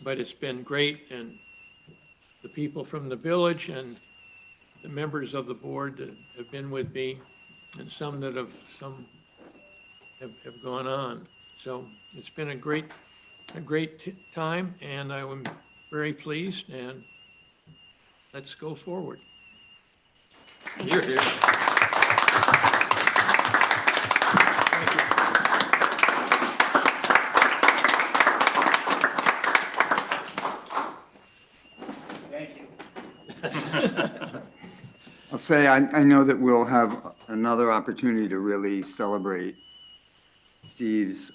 But it's been great, and the people from the village and the members of the board that have been with me, and some have gone on. So it's been a great time, and I'm very pleased, and let's go forward. Here, here. Thank you. I'll say I know that we'll have another opportunity to really celebrate Steve's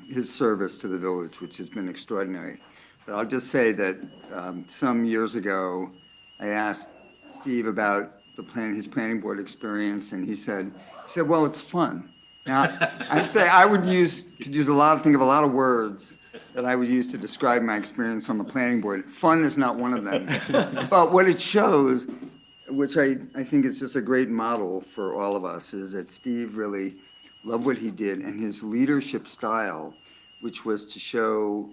his service to the village, which has been extraordinary. But I'll just say that some years ago, I asked Steve about his planning board experience, and he said, well, it's fun. Now, I say I could think of a lot of words that I would use to describe my experience on the planning board. Fun is not one of them. But what it shows, which I think is just a great model for all of us, is that Steve really loved what he did, and his leadership style, which was to show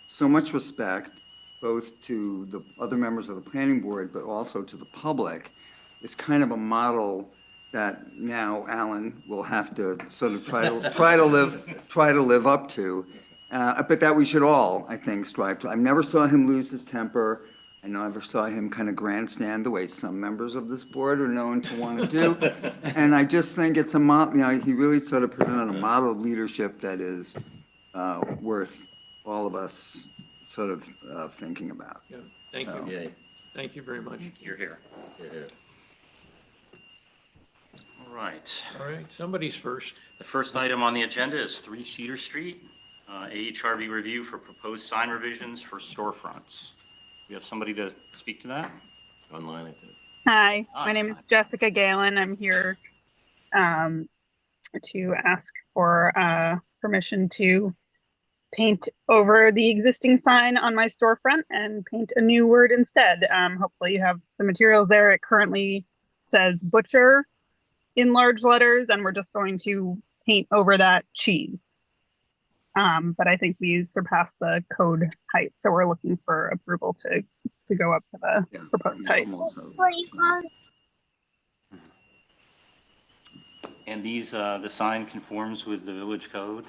so much respect, both to the other members of the planning board, but also to the public, is kind of a model that now Alan will have to sort of try to live up to, but that we should all, I think, strive to. I never saw him lose his temper. I never saw him kind of grandstand the way some members of this board are known to want to do. And I just think it's he really sort of presented a model of leadership that is worth all of us sort of thinking about. Yeah, thank you. Yay. Thank you very much. You're here. Here, here. All right. All right, somebody's first. The first item on the agenda is 3 Cedar Street, AHRB review for proposed sign revisions for storefronts. We have somebody to speak to that? Online, I think. Hi, my name is Jessica Galen. I'm here to ask for permission to paint over the existing sign on my storefront and paint a new word instead. Hopefully you have the materials there. It currently says butcher in large letters, and we're just going to paint over that cheese. But I think we surpassed the code height, so we're looking for approval to go up to the proposed height. And these, the sign conforms with the village code?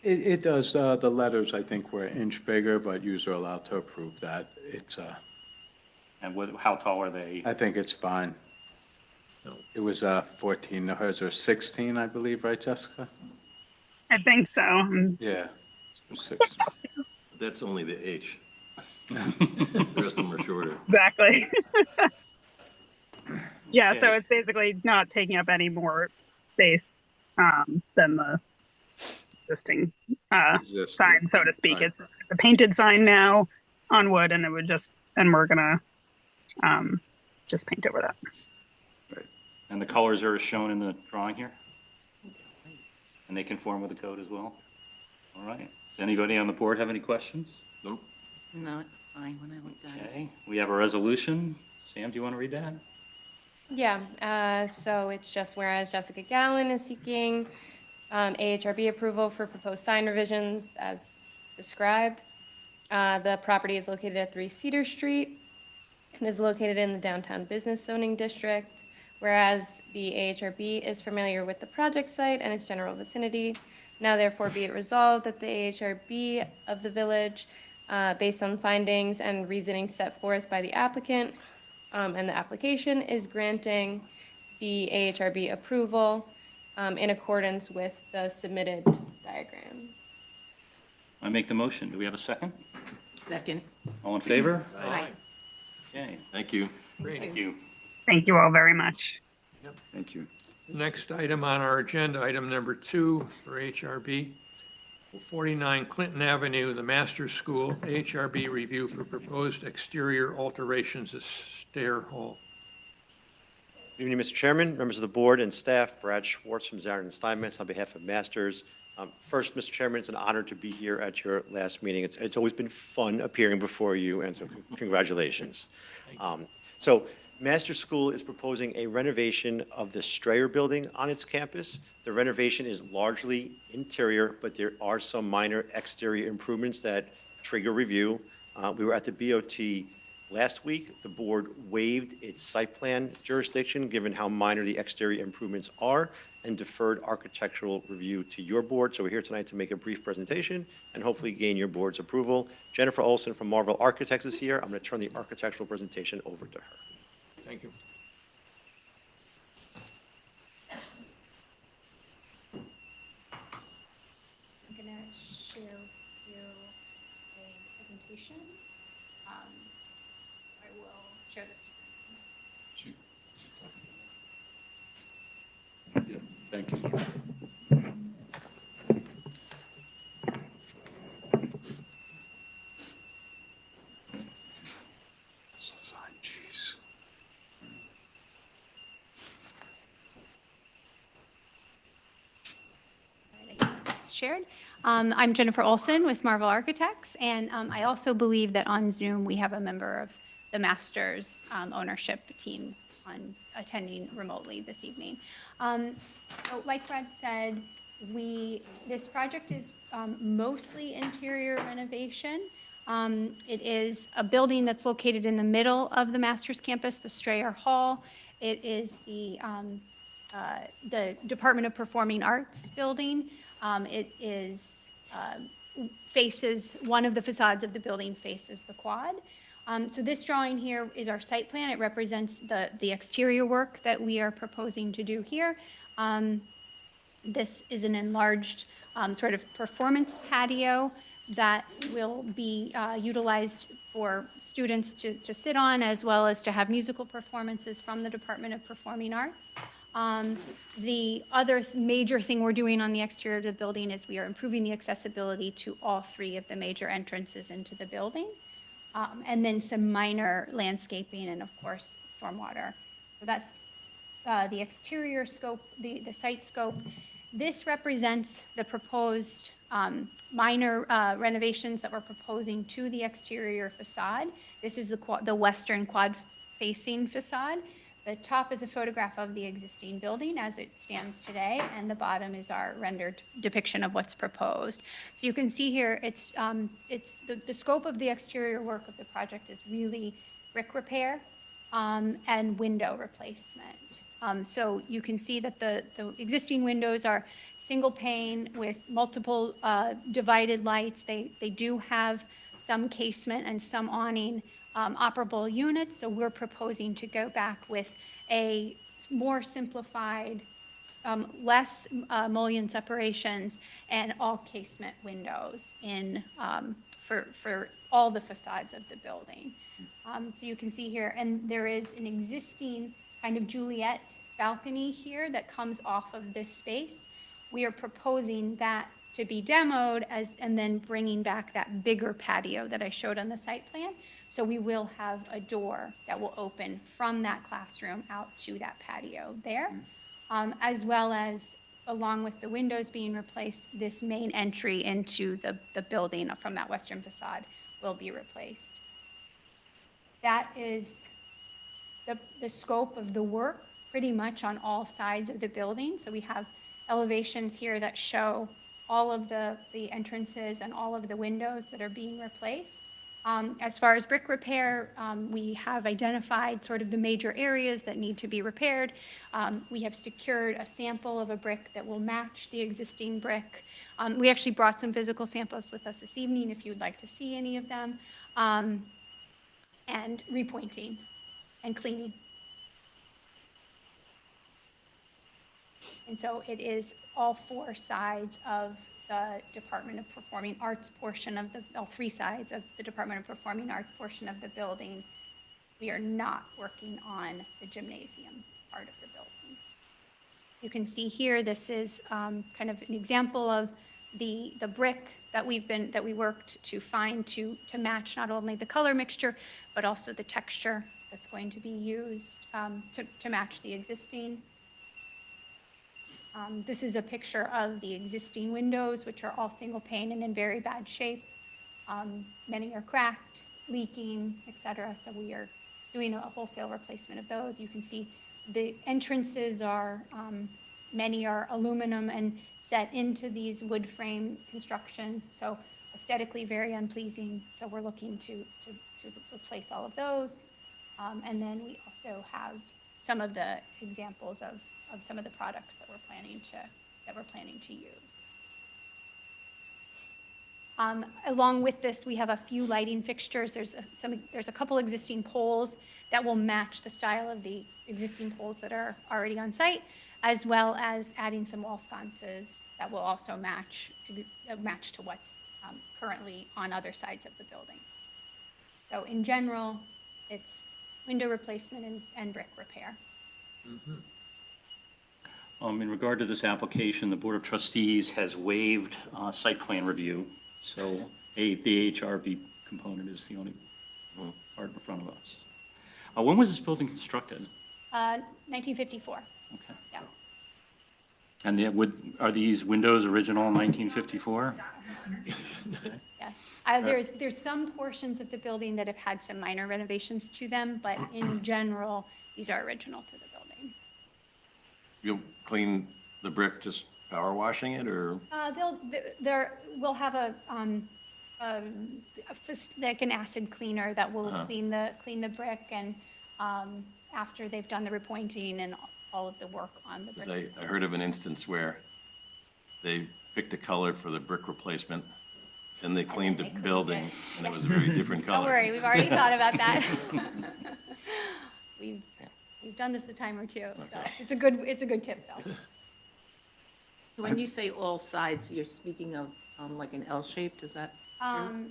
It does. The letters, I think, were an inch bigger, but you're allowed to approve that. It's, And how tall are they? I think it's fine. It was 14, hers are 16, I believe, right, Jessica? I think so. Yeah, 16. That's only the H. The rest of them are shorter. Exactly. Yeah, Okay. so it's basically not taking up any more space than the existing sign, so to speak. It's a painted sign now on wood, and we're gonna just paint over that. And the colors are shown in the drawing here? And they conform with the code as well? All right. Does anybody on the board have any questions? Nope. No, it's fine when I looked at it. Okay, we have a resolution. Sam, do you want to read that? Yeah, so it's just whereas Jessica Gallen is seeking AHRB approval for proposed sign revisions as described. The property is located at 3 Cedar Street and is located in the downtown business zoning district. Whereas the AHRB is familiar with the project site and its general vicinity, now therefore be it resolved that the AHRB of the village, based on findings and reasoning set forth by the applicant, and the application is granting the AHRB approval in accordance with the submitted diagrams. I make the motion. Do we have a second? Second. All in favor? Aye. Okay, Thank you. Great. thank you. Thank you all very much. Thank you. The next item on our agenda, item number 2 for HRB, 49 Clinton Avenue, the Masters School, HRB review for proposed exterior alterations of stair hall. Good evening, Mr. Chairman, members of the board and staff. Brad Schwartz from Zarin & Steinmetz on behalf of Masters. First, Mr. Chairman, it's an honor to be here at your last meeting. It's always been fun appearing before you, and so congratulations. So Master School is proposing a renovation of the Strayer Building on its campus. The renovation is largely interior, but there are some minor exterior improvements that trigger review. We were at the BOT last week. The board waived its site plan jurisdiction, given how minor the exterior improvements are, and deferred architectural review to your board. So we're here tonight to make a brief presentation and hopefully gain your board's approval. Jennifer Olson from Marvel Architects is here. I'm going to turn the architectural presentation over to her. Thank you. I'm going to share with you a presentation. I will share the screen. Thank you. Jeez. It's shared. I'm Jennifer Olson with Marvel Architects, and I also believe that on Zoom we have a member of the Masters ownership team attending remotely this evening. So like Fred said, this project is mostly interior renovation. It is a building that's located in the middle of the Masters campus, the Strayer Hall. It is the Department of Performing Arts building. It is faces, one of the facades of the building faces the quad. So this drawing here is our site plan. It represents the exterior work that we are proposing to do here. This is an enlarged sort of performance patio that will be utilized for students to sit on, as well as to have musical performances from the Department of Performing Arts. The other major thing we're doing on the exterior of the building is we are improving the accessibility to all three of the major entrances into the building. And then some minor landscaping and, of course, stormwater. So that's the exterior scope, the site scope. This represents the proposed minor renovations that we're proposing to the exterior facade. This is the western quad-facing facade. The top is a photograph of the existing building as it stands today, and the bottom is our rendered depiction of what's proposed. So you can see here, it's the scope of the exterior work of the project is really brick repair and window replacement. So you can see that the existing windows are single pane with multiple divided lights. They do have some casement and some awning operable units. So we're proposing to go back with a more simplified, less mullion separations and all casement windows for all the facades of the building. So you can see here, and there is an existing kind of Juliet balcony here that comes off of this space. We are proposing that to be demoed and then bringing back that bigger patio that I showed on the site plan. So we will have a door that will open from that classroom out to that patio there, as well as, along with the windows being replaced, this main entry into the building from that western facade will be replaced. That is the scope of the work pretty much on all sides of the building. So we have elevations here that show all of the entrances and all of the windows that are being replaced. As far as brick repair, we have identified sort of the major areas that need to be repaired. We have secured a sample of a brick that will match the existing brick. We actually brought some physical samples with us this evening if you'd like to see any of them. And repointing and cleaning. And so it is all four sides of the Department of Performing Arts portion of all three sides of the Department of Performing Arts portion of the building. We are not working on the gymnasium part of the building. You can see here, this is kind of an example of the brick that we worked to find to match not only the color mixture, but also the texture that's going to be used to match the existing. This is a picture of the existing windows, which are all single pane and in very bad shape. Many are cracked, leaking, etc. So we are doing a wholesale replacement of those. You can see the entrances are, many are aluminum and set into these wood frame constructions, so aesthetically very unpleasing. So we're looking to replace all of those. And then we also have some of the examples of some of the products that we're planning to use. Along with this, we have a few lighting fixtures. There's a couple existing poles that will match the style of the existing poles that are already on site, as well as adding some wall sconces that will also match to what's currently on other sides of the building. So in general, it's window replacement and brick repair. In regard to this application, the Board of Trustees has waived site plan review, so the AHRB component is the only part in front of us. When was this building constructed? 1954. Okay. Yeah. And are these windows original 1954? Yes. There's some portions of the building that have had some minor renovations to them, but in general, these are original to the building. You'll clean the brick, just power washing it, or? We'll have like an acid cleaner that will clean the brick, and after they've done the repointing and all of the work on the brick. I heard of an instance where they picked a color for the brick replacement, and they cleaned the building, and it was a very different color. Don't worry, we've already thought about that. We've done this a time or two, so it's a good tip, though. When you say all sides, you're speaking of like an L shaped, is that true?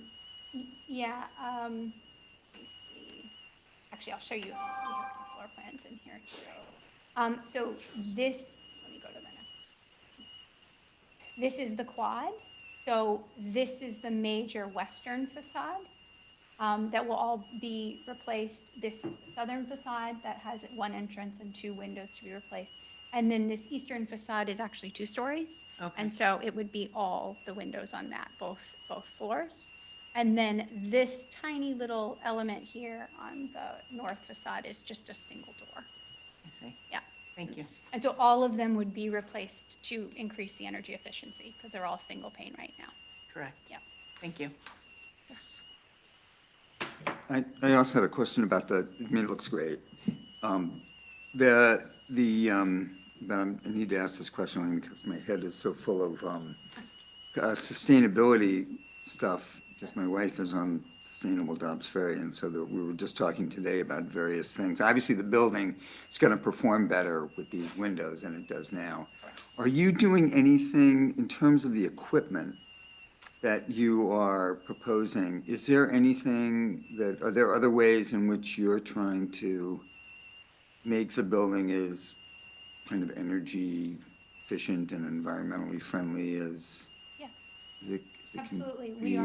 Yeah, let me see. Actually, I'll show you. We have some floor plans in here too. So this, let me go to the next. This is the quad. So this is the major western facade that will all be replaced. This is the southern facade that has one entrance and two windows to be replaced. And then this eastern facade is actually 2 stories. Okay. And so it would be all the windows on that, both floors. And then this tiny little element here on the north facade is just a single door. I see. Yeah. Thank you. And so all of them would be replaced to increase the energy efficiency because they're all single pane right now. Correct. Yeah. Thank you. I also had a question about I mean, it looks great. But I need to ask this question only because my head is so full of sustainability stuff, because my wife is on Sustainable Dobbs Ferry, and so we were just talking today about various things. Obviously, the building is going to perform better with these windows than it does now. Are you doing anything in terms of the equipment that you are proposing? Is there anything are there other ways in which you're trying to make the building as kind of energy efficient and environmentally friendly as it can Absolutely. be?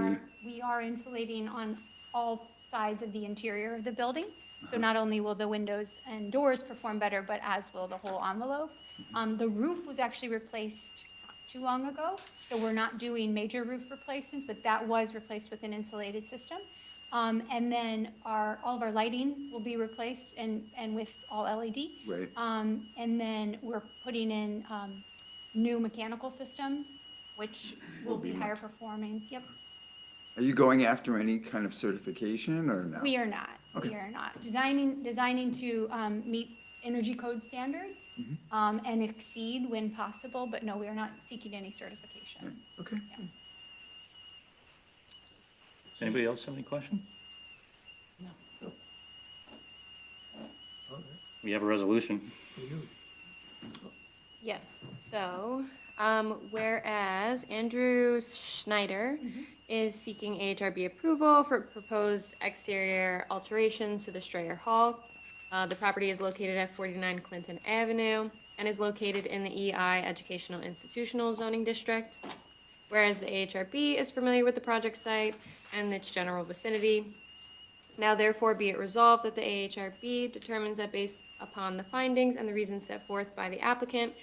We are insulating on all sides of the interior of the building. So not only will the windows and doors perform better, but as will the whole envelope. The roof was actually replaced not too long ago, so we're not doing major roof replacements, but that was replaced with an insulated system. And then all of our lighting will be replaced and with all LED. Right. And then we're putting in new mechanical systems, which will be higher performing. Yep. Are you going after any kind of certification or no? We are not. Okay. We are not. Designing to meet energy code standards and exceed when possible, but no, we are not seeking any certification. Okay. Yeah. Does anybody else have any questions? No. We have a resolution. Yes, so, whereas Andrew Schneider is seeking AHRB approval for proposed exterior alterations to the Strayer Hall. The property is located at 49 Clinton Avenue and is located in the EI Educational Institutional Zoning District. Whereas the AHRB is familiar with the project site and its general vicinity. Now therefore be it resolved that the AHRB determines that based upon the findings and the reasons set forth by the applicant,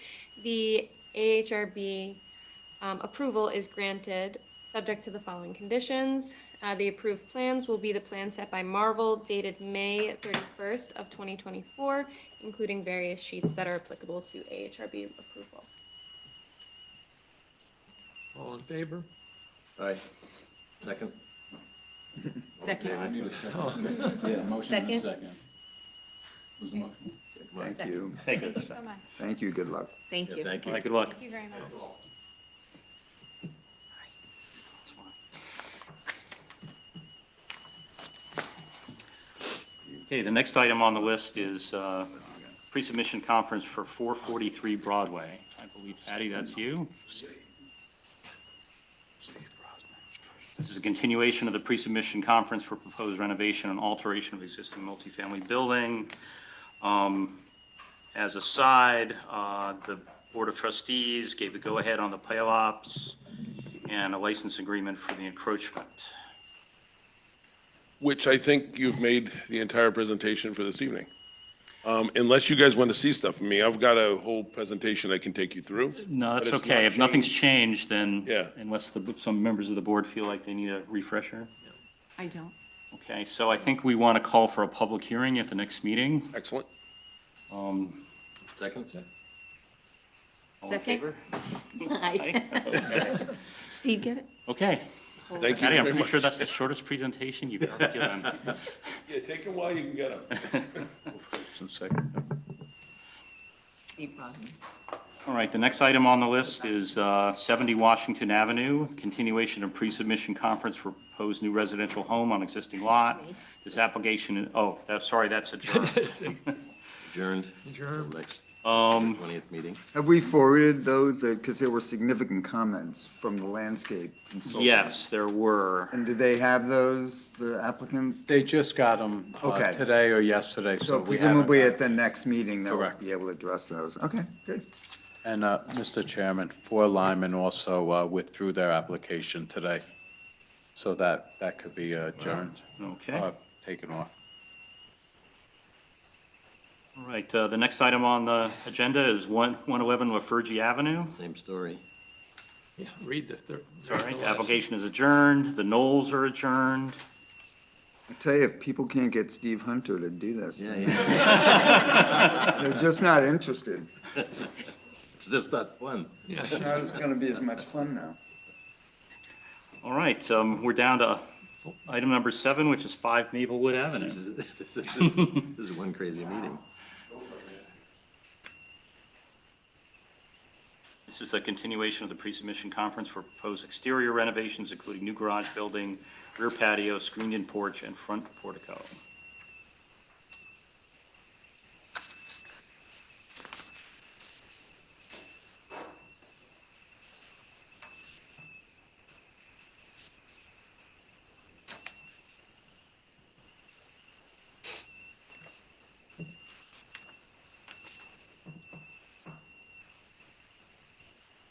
the AHRB approval is granted subject to the following conditions. The approved plans will be the plan set by Marvel dated May 31st of 2024, including various sheets that are applicable to AHRB approval. All in favor? Aye. Second? Second. Need a second. Yeah, motion and a Second. second. Was the motion? Thank you. Thank you. Thank you so much. Thank you. Good luck. Thank you. Thank All you. right, good luck. Thank you very much. Okay, the next item on the list is pre-submission conference for 443 Broadway. I believe, Patty, that's you. This is a continuation of the pre-submission conference for proposed renovation and alteration of existing multifamily building. As a side, the Board of Trustees gave the go-ahead on the PLOPs and a license agreement for the encroachment. Which I think you've made the entire presentation for this evening. Unless you guys want to see stuff from me, I've got a whole presentation I can take you through. No, that's But it's okay. not If nothing's changed. changed, then, Yeah. unless some members of the board feel like they need a refresher. I don't. Okay, so I think we want to call for a public hearing at the next meeting. Excellent. Second? All in Second. favor? Aye. Okay. Steve, get it? Okay. Thank you Patty, I'm very pretty sure much. that's the shortest presentation you've ever given. Yeah, take them while you can get them. Some second. Steve Brosnan. All right, the next item on the list is 70 Washington Avenue, continuation of pre-submission conference for proposed new residential home on existing lot. This application, sorry, that's adjourned. Adjourned. Adjourned. Till next 20th meeting. Have we forwarded those, because there were significant comments from the landscape consultant? Yes, there were. And do they have those, the applicant? They just got them Okay. today or yesterday, So so we presumably haven't. at the next meeting, they'll Correct. be able to address those. Okay, good. And, Mr. Chairman, 4 Lyman also withdrew their application today. So that could be adjourned. Okay. Taken off. All right, the next item on the agenda is 111 Lafergie Avenue. Same story. Yeah, read the third. Sorry, the application is adjourned, the Knolls are adjourned. I tell you, if people can't get Steve Hunter to do this, Yeah, yeah. they're just not interested. It's just not fun. Yeah, Now it's gonna be as much fun now. All right, we're down to item number 7, which is 5 Maplewood Avenue. This is one crazy meeting. This is a continuation of the pre-submission conference for proposed exterior renovations, including new garage building, rear patio, screened-in porch, and front portico.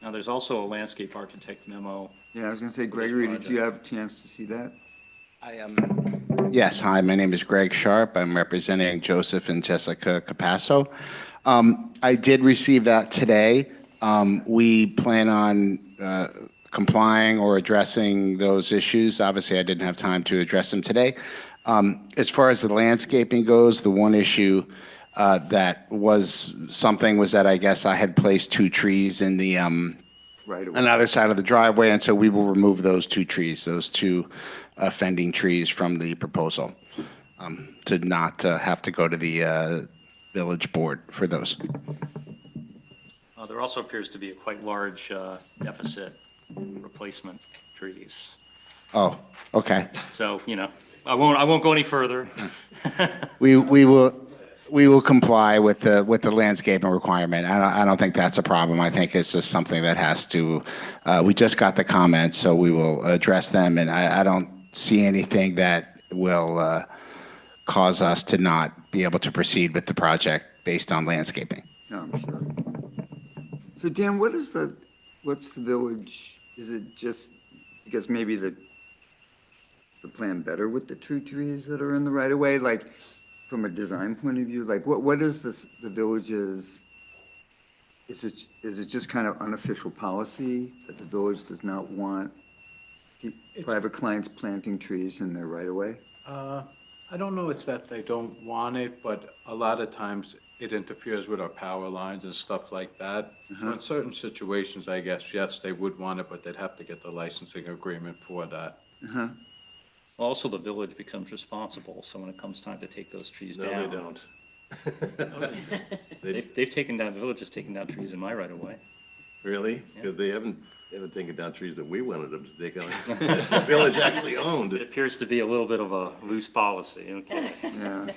Now, there's also a landscape architect memo. Yeah, I was gonna say, Gregory, did you have a chance to see that? Yes, hi, my name is Greg Sharp. I'm representing Joseph and Jessica Capasso. I did receive that today. We plan on complying or addressing those issues. Obviously, I didn't have time to address them today. As far as the landscaping goes, the one issue that was something was that I guess I had placed 2 trees in the Right away. on the other side of the driveway, and so we will remove those 2 trees, those 2 offending trees from the proposal, to not have to go to the village board for those. There also appears to be a quite large deficit in replacement trees. Oh, okay. So, I won't go any further. We will comply with the landscaping requirement. I don't think that's a problem. I think it's just something that has to, we just got the comments, so we will address them, and I don't see anything that will cause us to not be able to proceed with the project based on landscaping. No, I'm sure. So Dan, what's the village, is it just, because maybe is the plan better with the 2 trees that are in the right of way? Like, from a design point of view, like what is the village's, is it just kind of unofficial policy that the village does not want private clients planting trees in their right of way? I don't know it's that they don't want it, but a lot of times it interferes with our power lines and stuff like that. In certain situations, I guess, yes, they would want it, but they'd have to get the licensing agreement for that. Also, the village becomes responsible, so when it comes time to take those trees No, down. they don't. They've taken down, the village has taken down trees in my right of way. Really? Because they haven't taken down trees that we wanted them to take down. The village actually owned. It appears to be a little bit of a loose policy, okay? Yeah.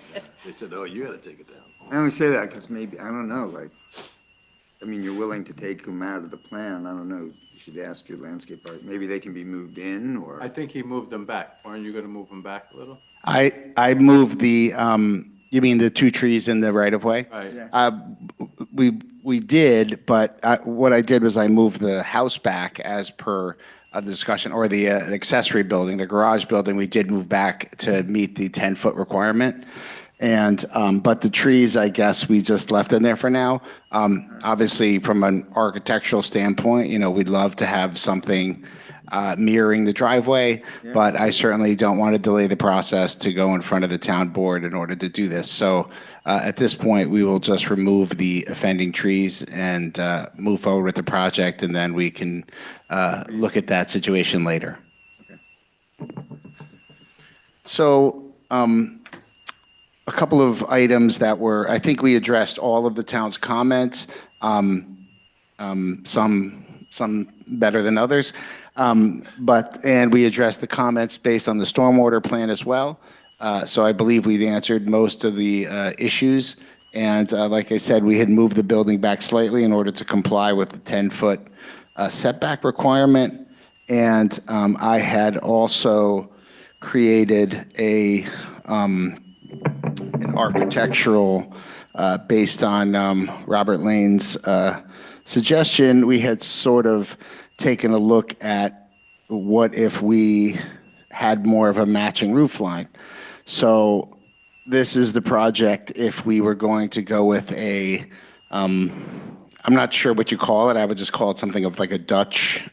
They said, oh, you gotta take it down. I only say that because maybe, I don't know, like, I mean, you're willing to take them out of the plan. I don't know. You should ask your landscape art. Maybe they can be moved in or. I think he moved them back. Weren't you gonna move them back a little? I moved the, you mean the two trees in the right of way? Right. Yeah. We did, but what I did was I moved the house back as per the discussion, or the accessory building, the garage building, we did move back to meet the 10-foot requirement. And, but the trees, I guess, we just left in there for now. Obviously, from an architectural standpoint, you know, we'd love to have something mirroring the driveway, but I certainly don't want to delay the process to go in front of the town board in order to do this. So at this point, we will just remove the offending trees and move forward with the project, and then we can look at that situation later. So a couple of items that were, I think we addressed all of the town's comments, some better than others. And we addressed the comments based on the stormwater plan as well. So I believe we've answered most of the issues. And like I said, we had moved the building back slightly in order to comply with the 10-foot setback requirement. And I had also created an architectural, based on Robert Lane's suggestion. We had sort of taken a look at what if we had more of a matching roof line. So this is the project if we were going to go with I'm not sure what you call it. I would just call it something of like a Dutch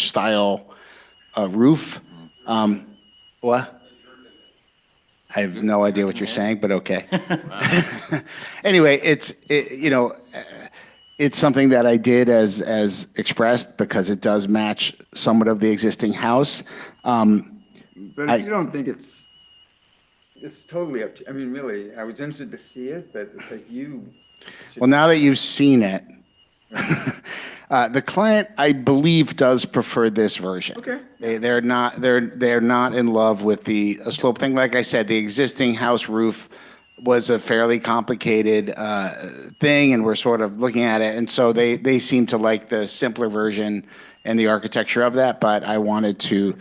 style roof. What? I have no idea what you're saying, but okay. Anyway, it's something that I did as expressed because it does match somewhat of the existing house. But if you don't think it's totally up to, I mean, really, I was interested to see it, but it's like you. Well, now that you've seen it, the client, I believe, does prefer this version. Okay. They're not in love with the slope thing. Like I said, the existing house roof was a fairly complicated thing, and we're sort of looking at it. And so they seem to like the simpler version and the architecture of that. But I wanted to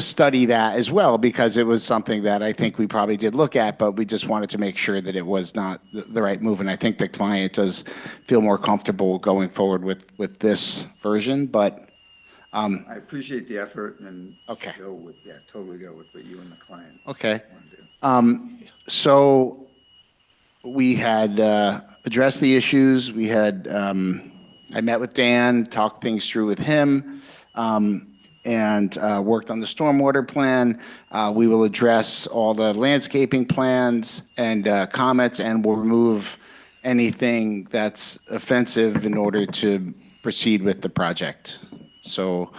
study that as well, because it was something that I think we probably did look at, but we just wanted to make sure that it was not the right move. And I think the client does feel more comfortable going forward with this version. But I appreciate the effort and Okay. totally go with what you and the client okay. want to do. So we had addressed the issues. We had, I met with Dan, talked things through with him, and worked on the stormwater plan. We will address all the landscaping plans and comments, and we'll remove anything that's offensive in order to proceed with the project. So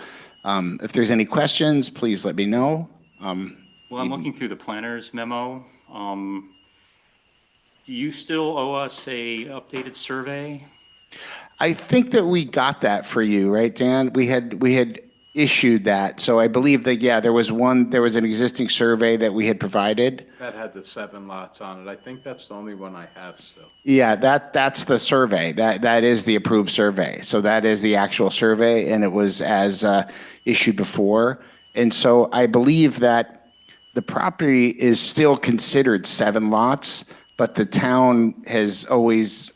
if there's any questions, please let me know. Well, I'm looking through the planner's memo. Do you still owe us a updated survey? I think that we got that for you, right, Dan? We had issued that. So I believe that, yeah, there was an existing survey that we had provided. That had the 7 lots on it. I think that's the only one I have still. Yeah, that's the survey. That is the approved survey. So that is the actual survey, and it was as issued before. And so I believe that the property is still considered 7 lots, but the town has always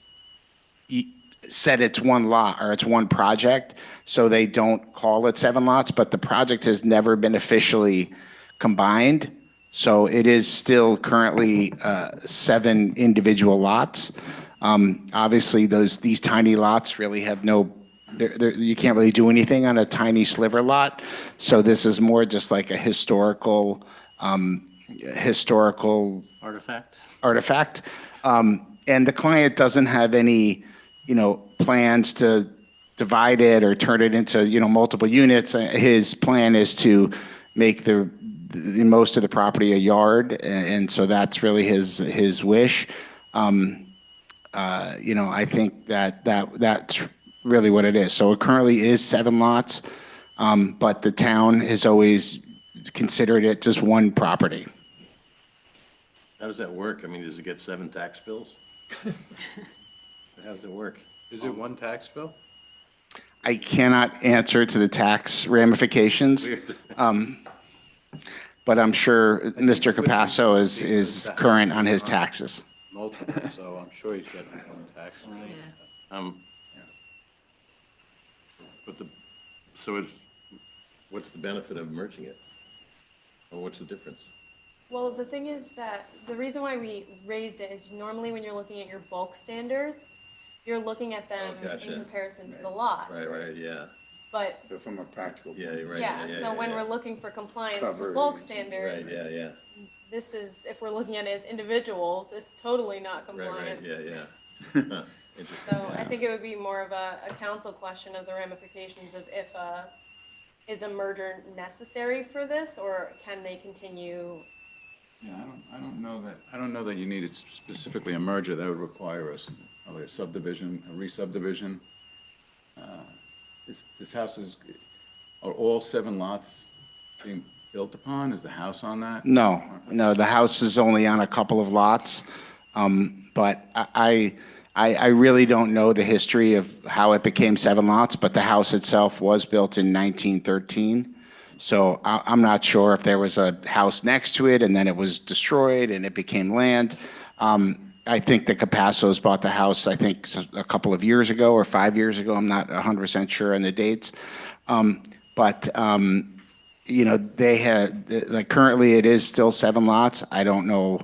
said it's 1 lot or it's 1 project, so they don't call it 7 lots, but the project has never been officially combined. So it is still currently 7 individual lots. Obviously, these tiny lots really have no you can't really do anything on a tiny sliver lot. So this is more just like a historical Artifact? artifact. And the client doesn't have any, plans to divide it or turn it into, multiple units. His plan is to make the most of the property a yard, and so that's really his wish. I think that's really what it is. So it currently is 7 lots, but the town has always considered it just one property. How does that work? I mean, does it get 7 tax bills? How does it work? Is it one tax bill? I cannot answer to the tax ramifications, but I'm sure Mr. Capasso is current on his taxes. Multiple, so I'm sure he's getting one tax bill. Um, so what's the benefit of merging it? Or what's the difference? Well, the thing is that the reason why we raised it is normally when you're looking at your bulk standards, you're looking at them Gotcha. in comparison to the lot. Right, yeah. But, So from a practical. Yeah, you're right. yeah, so when we're looking for compliance to bulk standards, yeah. this is, if we're looking at it as individuals, it's totally not Right, compliant. yeah. Huh, interesting. So I think it would be more of a council question of the ramifications of if is a merger necessary for this, or can they continue? Yeah, I don't know that you needed specifically a merger. That would require probably a subdivision, a re-subdivision. This house are all 7 lots being built upon? Is the house on that? No, the house is only on a couple of lots. But I really don't know the history of how it became 7 lots, but the house itself was built in 1913. So I'm not sure if there was a house next to it and then it was destroyed and it became land. I think the Capassos bought the house, I think, a couple of years ago or 5 years ago. I'm not 100% sure on the dates. They had, like, currently it is still 7 lots. I don't know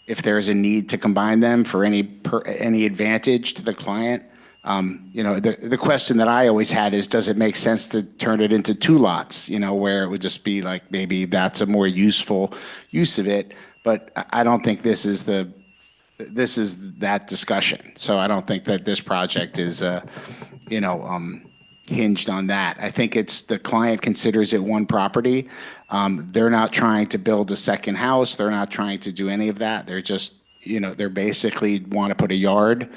if there's a need to combine them for any advantage to the client. The question that I always had is, does it make sense to turn it into 2 lots, where it would just be like, maybe that's a more useful use of it. But I don't think this is that discussion. So I don't think that this project is, hinged on that. I think it's the client considers it one property. They're not trying to build a second house. They're not trying to do any of that. They're just, they're basically want to put a yard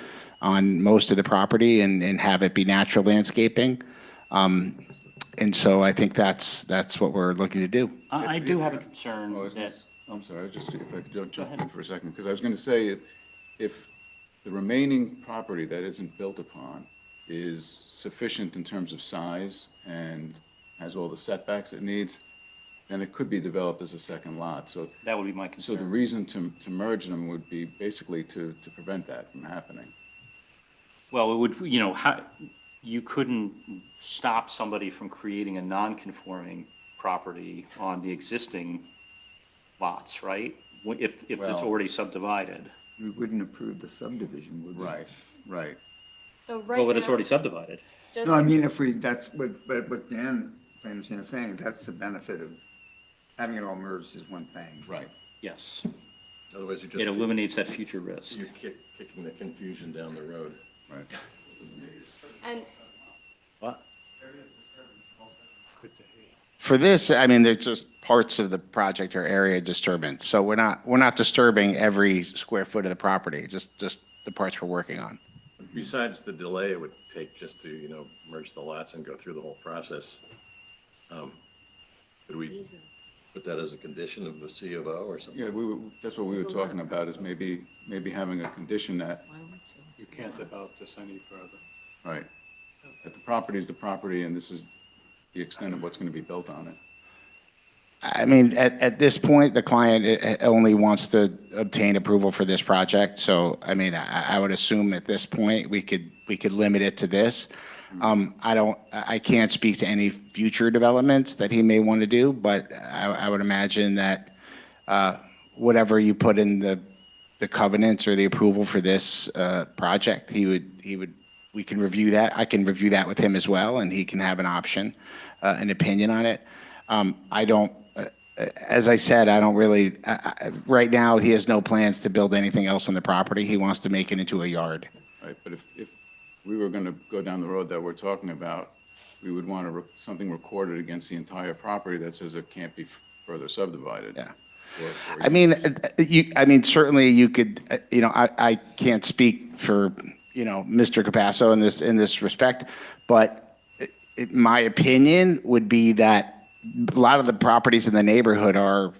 on most of the property and have it be natural landscaping. And so I think that's what we're looking to do. I do have a concern that, I'm sorry, if I could jump in for a second, because I was going to say, if the remaining property that isn't built upon is sufficient in terms of size and has all the setbacks it needs, then it could be developed as a second lot. So that would be my So concern. the reason to merge them would be basically to prevent that from happening. Well, it would, you couldn't stop somebody from creating a non-conforming property on the existing lots, right? If it's Well- already subdivided. We wouldn't approve the subdivision, would we? Right. So right Well, but it's now, already subdivided. just No, I mean, that's what Dan, if I understand, is saying, that's the benefit of having it all merged is one thing. Right. Yes. Otherwise, you're It just, eliminates that future risk. you're kicking the confusion down the road. Right. and What? For this, I mean, there's just parts of the project or area disturbance. So we're not disturbing every square foot of the property, just the parts we're working on. Besides the delay it would take just to, merge the lots and go through the whole process, could we put that as a condition of the C of O or something? Yeah, that's what we were talking about, is maybe having a condition that, You can't develop this any further. right, that the property is the property and this is the extent of what's going to be built on it. I mean, at this point, the client only wants to obtain approval for this project. So, I mean, I would assume at this point, we could limit it to this. I can't speak to any future developments that he may want to do, but I would imagine that whatever you put in the covenants or the approval for this project, he would we can review that. I can review that with him as well, and he can have an option, an opinion on it. I don't, as I said, I don't really, right now, he has no plans to build anything else on the property. He wants to make it into a yard. Right, but if we were going to go down the road that we're talking about, we would want something recorded against the entire property that says it can't be further subdivided. Yeah. Or I mean, certainly you could, I can't speak for, Mr. Capasso in this respect, but my opinion would be that a lot of the properties in the neighborhood are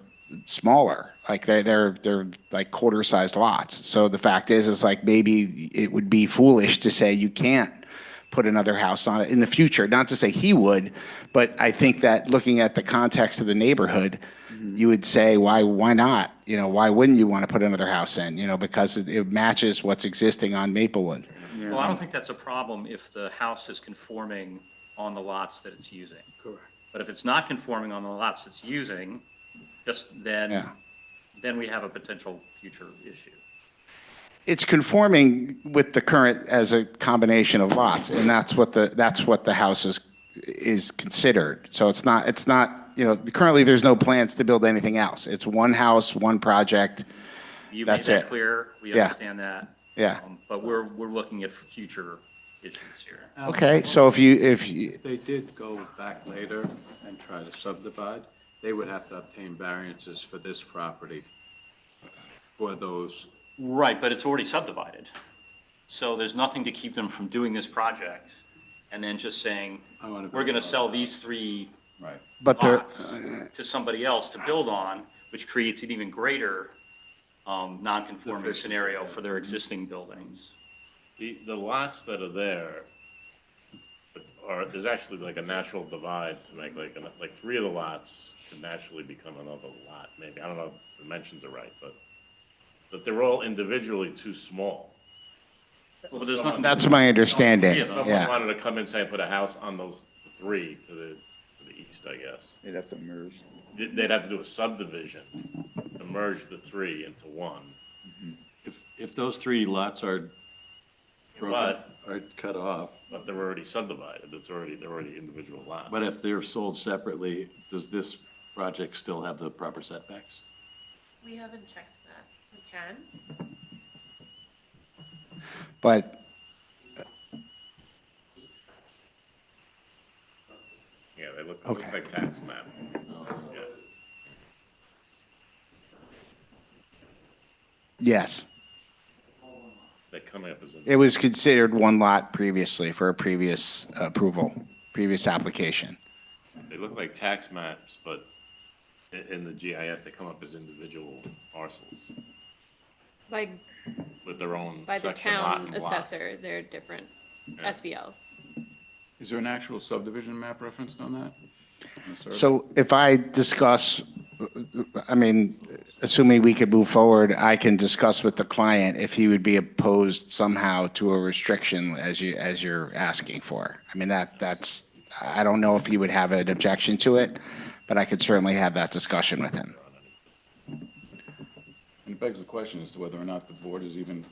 smaller. Like they're like quarter-sized lots. So the fact is like maybe it would be foolish to say you can't put another house on it in the future. Not to say he would, but I think that looking at the context of the neighborhood, you would say, why not? Why wouldn't you want to put another house in? Because it matches what's existing on Maplewood. Well, I don't think that's a problem if the house is conforming on the lots that it's using. Correct. But if it's not conforming on the lots it's using, then we have a potential future issue. It's conforming with the current as a combination of lots, and that's what the house is considered. So it's not, currently there's no plans to build anything else. It's one house, one project. You made That's that it. clear. We Yeah. understand that. Yeah. But we're looking at future issues here. Okay, so if you, If they did go back later and try to subdivide, they would have to obtain variances for this property for those. Right, but it's already subdivided. So there's nothing to keep them from doing this project and then just saying, I wanna we're build going to on sell that. these 3 Right. but there, lots to somebody else to build on, which creates an even greater non-conforming Deficiency, scenario yeah. for their existing buildings. The lots that are there there's actually like a natural divide to make like 3 of the lots could naturally become another lot, maybe. I don't know if the dimensions are right, but they're all individually too small. Well, but there's nothing. that's my understanding, If someone yeah. wanted to come and say, put a house on those 3 to the east, I guess, They'd have to merge. they'd have to do a subdivision to merge the 3 into one. If those 3 lots are broken, But, are cut off, but they're already subdivided, they're already individual lots. but if they're sold separately, does this project still have the proper setbacks? We haven't checked that. We can. But Yeah, they look, Okay. looks like tax map. Yeah. yes, They come up as. it was considered one lot previously for a previous approval, previous application. They look like tax maps, but in the GIS, they come up as individual parcels By with their own the section lot town and block. assessor, they're different Yeah. SBLs. Is there an actual subdivision map referenced on that? On the survey? So if I discuss, assuming we could move forward, I can discuss with the client if he would be opposed somehow to a restriction as you're asking for. I mean, that's, I don't know if he would have an objection to it, but I could certainly have that discussion with him. And it begs the question as to whether or not the board even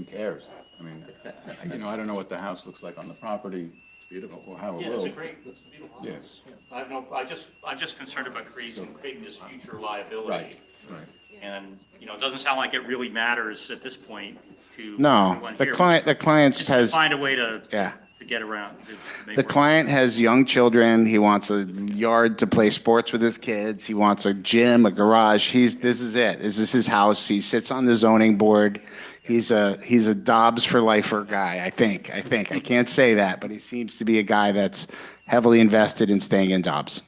cares. I mean, I don't know what the house looks like on the property. It's beautiful. Or how it Yeah, will. it's a beautiful house. Yes. I'm just concerned about creating this future liability. Right, right. And, it doesn't sound like it really matters at this point to No, everyone the here. client Just has, find a way to yeah. get around. to make The work. client has young children. He wants a yard to play sports with his kids. He wants a gym, a garage. This is it. This is his house. He sits on the zoning board. He's a Dobbs for lifer guy, I think. I can't say that, but he seems to be a guy that's heavily invested in staying in Dobbs.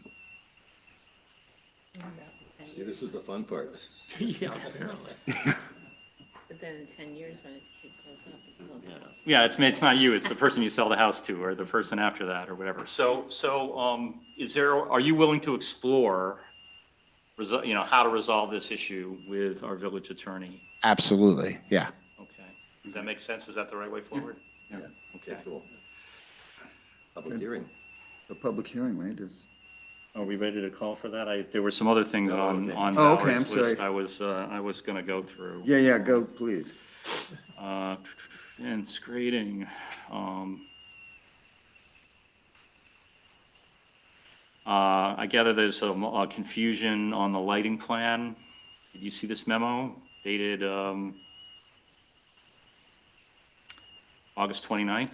See, this is the fun part. Yeah, apparently. But then in 10 years, when his kid grows up, it's all gonna. Yeah, it's not you, it's the person you sell the house to, or the person after that, or whatever. So, are you willing to explore, how to resolve this issue with our village attorney? Absolutely, yeah. Okay. Does that make sense? Is that the right way forward? Yeah. Okay. Cool. Public hearing. The public hearing, right, is, Are we ready to call for that? There were some other things on Oh, okay, Valerie's I'm list sorry. I was going to go through. yeah, go, please. Fence grading. I gather there's some confusion on the lighting plan. Did you see this memo dated August 29th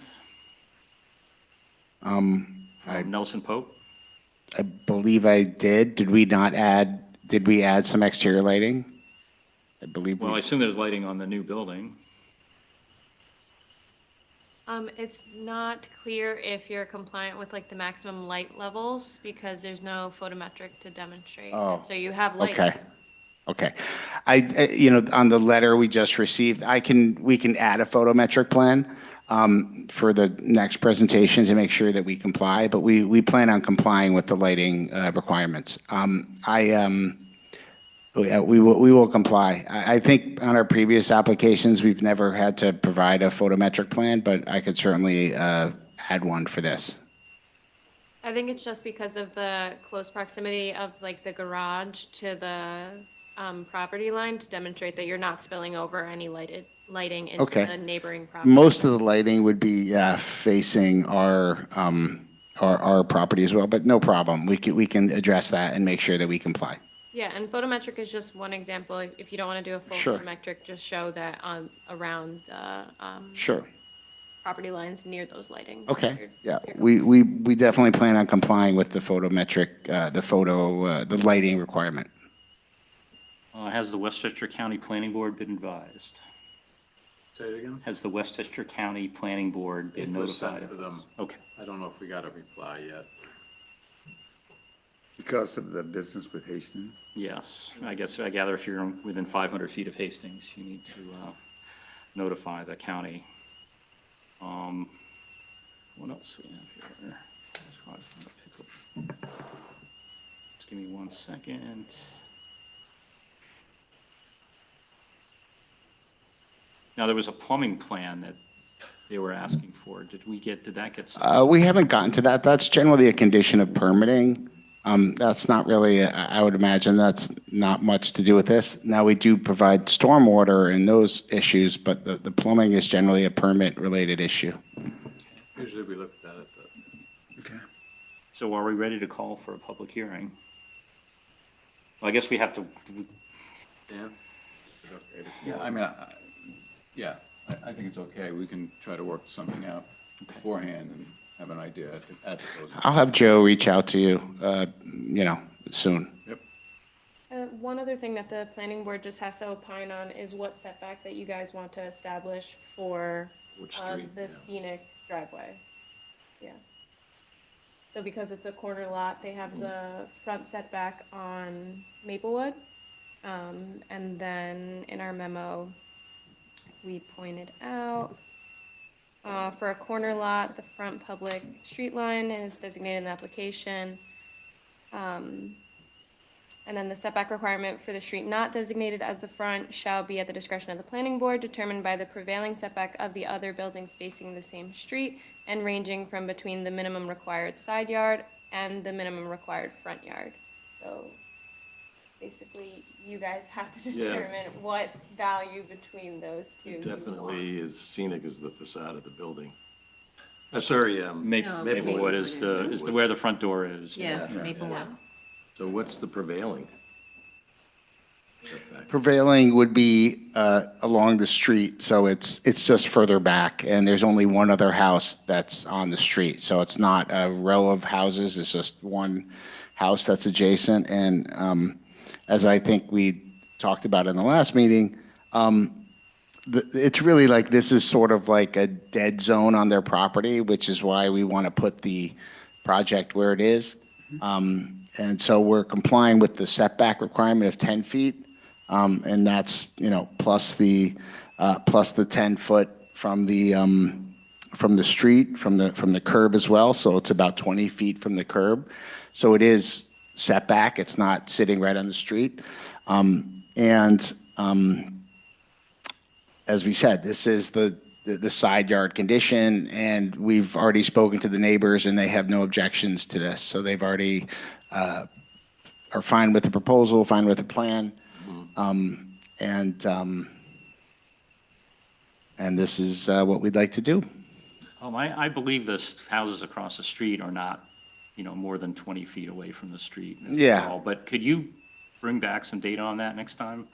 from Nelson Pope? I believe I did. Did we add some exterior lighting? I believe Well, I assume there's lighting on the new building. It's not clear if you're compliant with like the maximum light levels because there's no photometric to demonstrate. Oh, So you have light. Okay. On the letter we just received, we can add a photometric plan for the next presentation to make sure that we comply, but we plan on complying with the lighting requirements. We will comply. I think on our previous applications, we've never had to provide a photometric plan, but I could certainly add one for this. I think it's just because of the close proximity of like the garage to the property line to demonstrate that you're not spilling over any lighting into the neighboring property. Most of the lighting would be facing our property as well, but no problem. We can address that and make sure that we comply. Yeah, and photometric is just one example. If you don't want to do a full Sure. photometric, just show that around the Sure. property lines near those lightings. Okay. Yeah, we definitely plan on complying with the photometric, the lighting requirement. Has the Westchester County Planning Board been advised? Say it again? Has the Westchester County Planning Board been It was notified? sent to them. Okay. I don't know if we got a reply yet. Because of the business with Hastings? Yes, I gather if you're within 500 feet of Hastings, you need to notify the county. What else we have here? As far as the pickle. Just give me 1 second. Now, there was a plumbing plan that they were asking for. Did that get? We haven't gotten to that. That's generally a condition of permitting. That's not really, I would imagine that's not much to do with this. Now, we do provide stormwater and those issues, but the plumbing is generally a permit-related issue. Usually we look at it. Okay. So are we ready to call for a public hearing? Well, I guess we have to. Dan? Is it okay to- Yeah, I mean, I think it's okay. We can try to work something out beforehand and have an idea at the closing. I'll have Joe reach out to you, soon. Yep. One other thing that the planning board just has to opine on is what setback that you guys want to establish for Which street? the Yeah. scenic driveway. Yeah. So because it's a corner lot, they have the front setback on Maplewood. And then in our memo, we pointed out for a corner lot, the front public street line is designated in the application. And then the setback requirement for the street not designated as the front shall be at the discretion of the planning board, determined by the prevailing setback of the other buildings facing the same street and ranging from between the minimum required side yard and the minimum required front yard. So basically, you guys have to Yeah. determine what value between those two. It you want. definitely is scenic as the facade of the building. No, Maplewood is where the front door is. Yeah, Maplewood. So what's the prevailing setback? Prevailing would be along the street, so it's just further back, and there's only one other house that's on the street. So it's not a row of houses, it's just one house that's adjacent. And as I think we talked about in the last meeting, it's really like, this is sort of like a dead zone on their property, which is why we want to put the project where it is. And so we're complying with the setback requirement of 10 feet. And that's, plus the 10 foot from the street, from the curb as well. So it's about 20 feet from the curb. So it is setback. It's not sitting right on the street. As we said, this is the side yard condition, and we've already spoken to the neighbors, and they have no objections to this. So they've already are fine with the proposal, fine with the plan. And this is what we'd like to do. I believe the houses across the street are not, more than 20 feet away from the street. Yeah. But could you bring back some data on that next time?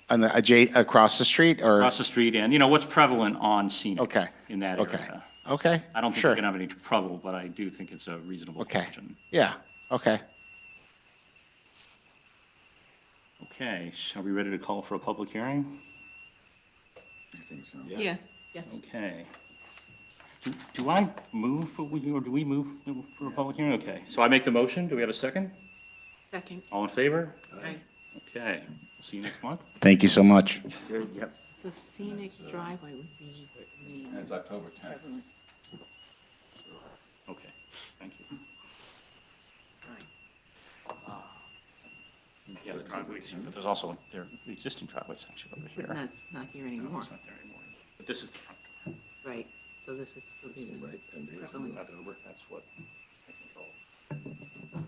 On the across the street or? Across the street and, what's prevalent on scenic Okay. in that Okay. area? Okay. I don't think Sure. we're going to have any trouble, but I do think it's a reasonable Okay. question. Yeah. Okay. Okay, are we ready to call for a public hearing? I think so. Yeah, yes. Okay. Do I move, or do we move for a public hearing? Okay, so I make the motion. Do we have a second? Second. All in favor? Aye. Okay, we'll see you next month. Thank you so much. Good, yep. So scenic driveway would be And the it's October 10th. prevalent. Okay, thank you. Yeah, the driveways here, but there's also, the existing driveway section over here. But that's not here No, anymore. it's not there anymore. But this is the front door. Right, so this is still be the prevalent. That over, that's what I control.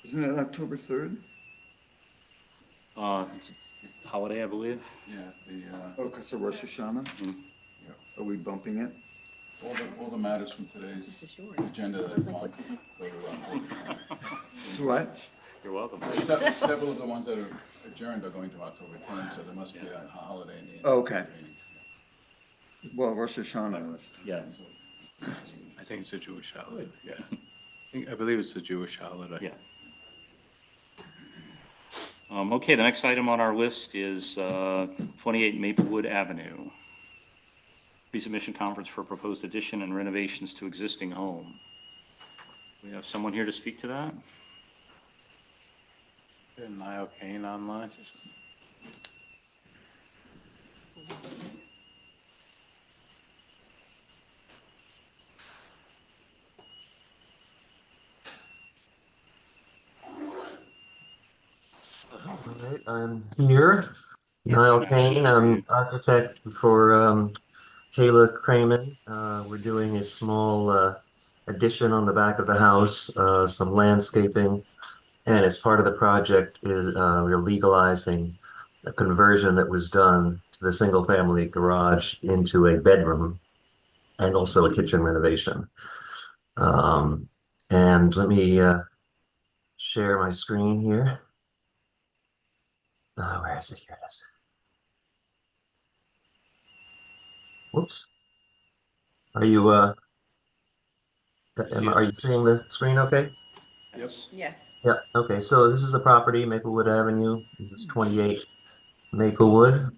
Isn't it October 3rd? It's a holiday, I believe. Yeah, Oh, because of Rosh Hashanah? Are we bumping it? all the matters from today's This is yours. agenda I was that like, month go to To what? You're welcome. Several of the ones that are adjourned are going to October 10th, so there must be a holiday in the. Oh, okay. Well, Rosh Hashanah. Yeah. I think it's a Jewish holiday, yeah. I believe it's a Jewish holiday. Yeah. Okay, the next item on our list is 28 Maplewood Avenue. Pre-submission conference for proposed addition and renovations to existing home. We have someone here to speak to that? Is there Niall Kane online? All right, I'm here. Niall Kane, I'm architect for Kayla Cramen. We're doing a small addition on the back of the house, some landscaping, and as part of the project is we're legalizing a conversion that was done to the single-family garage into a bedroom and also a kitchen renovation. And let me share my screen here. Where is it? Here it is. Whoops. Are you seeing the screen okay? Yes. Yes. Yeah, okay. So this is the property, Maplewood Avenue. This is 28 Maplewood.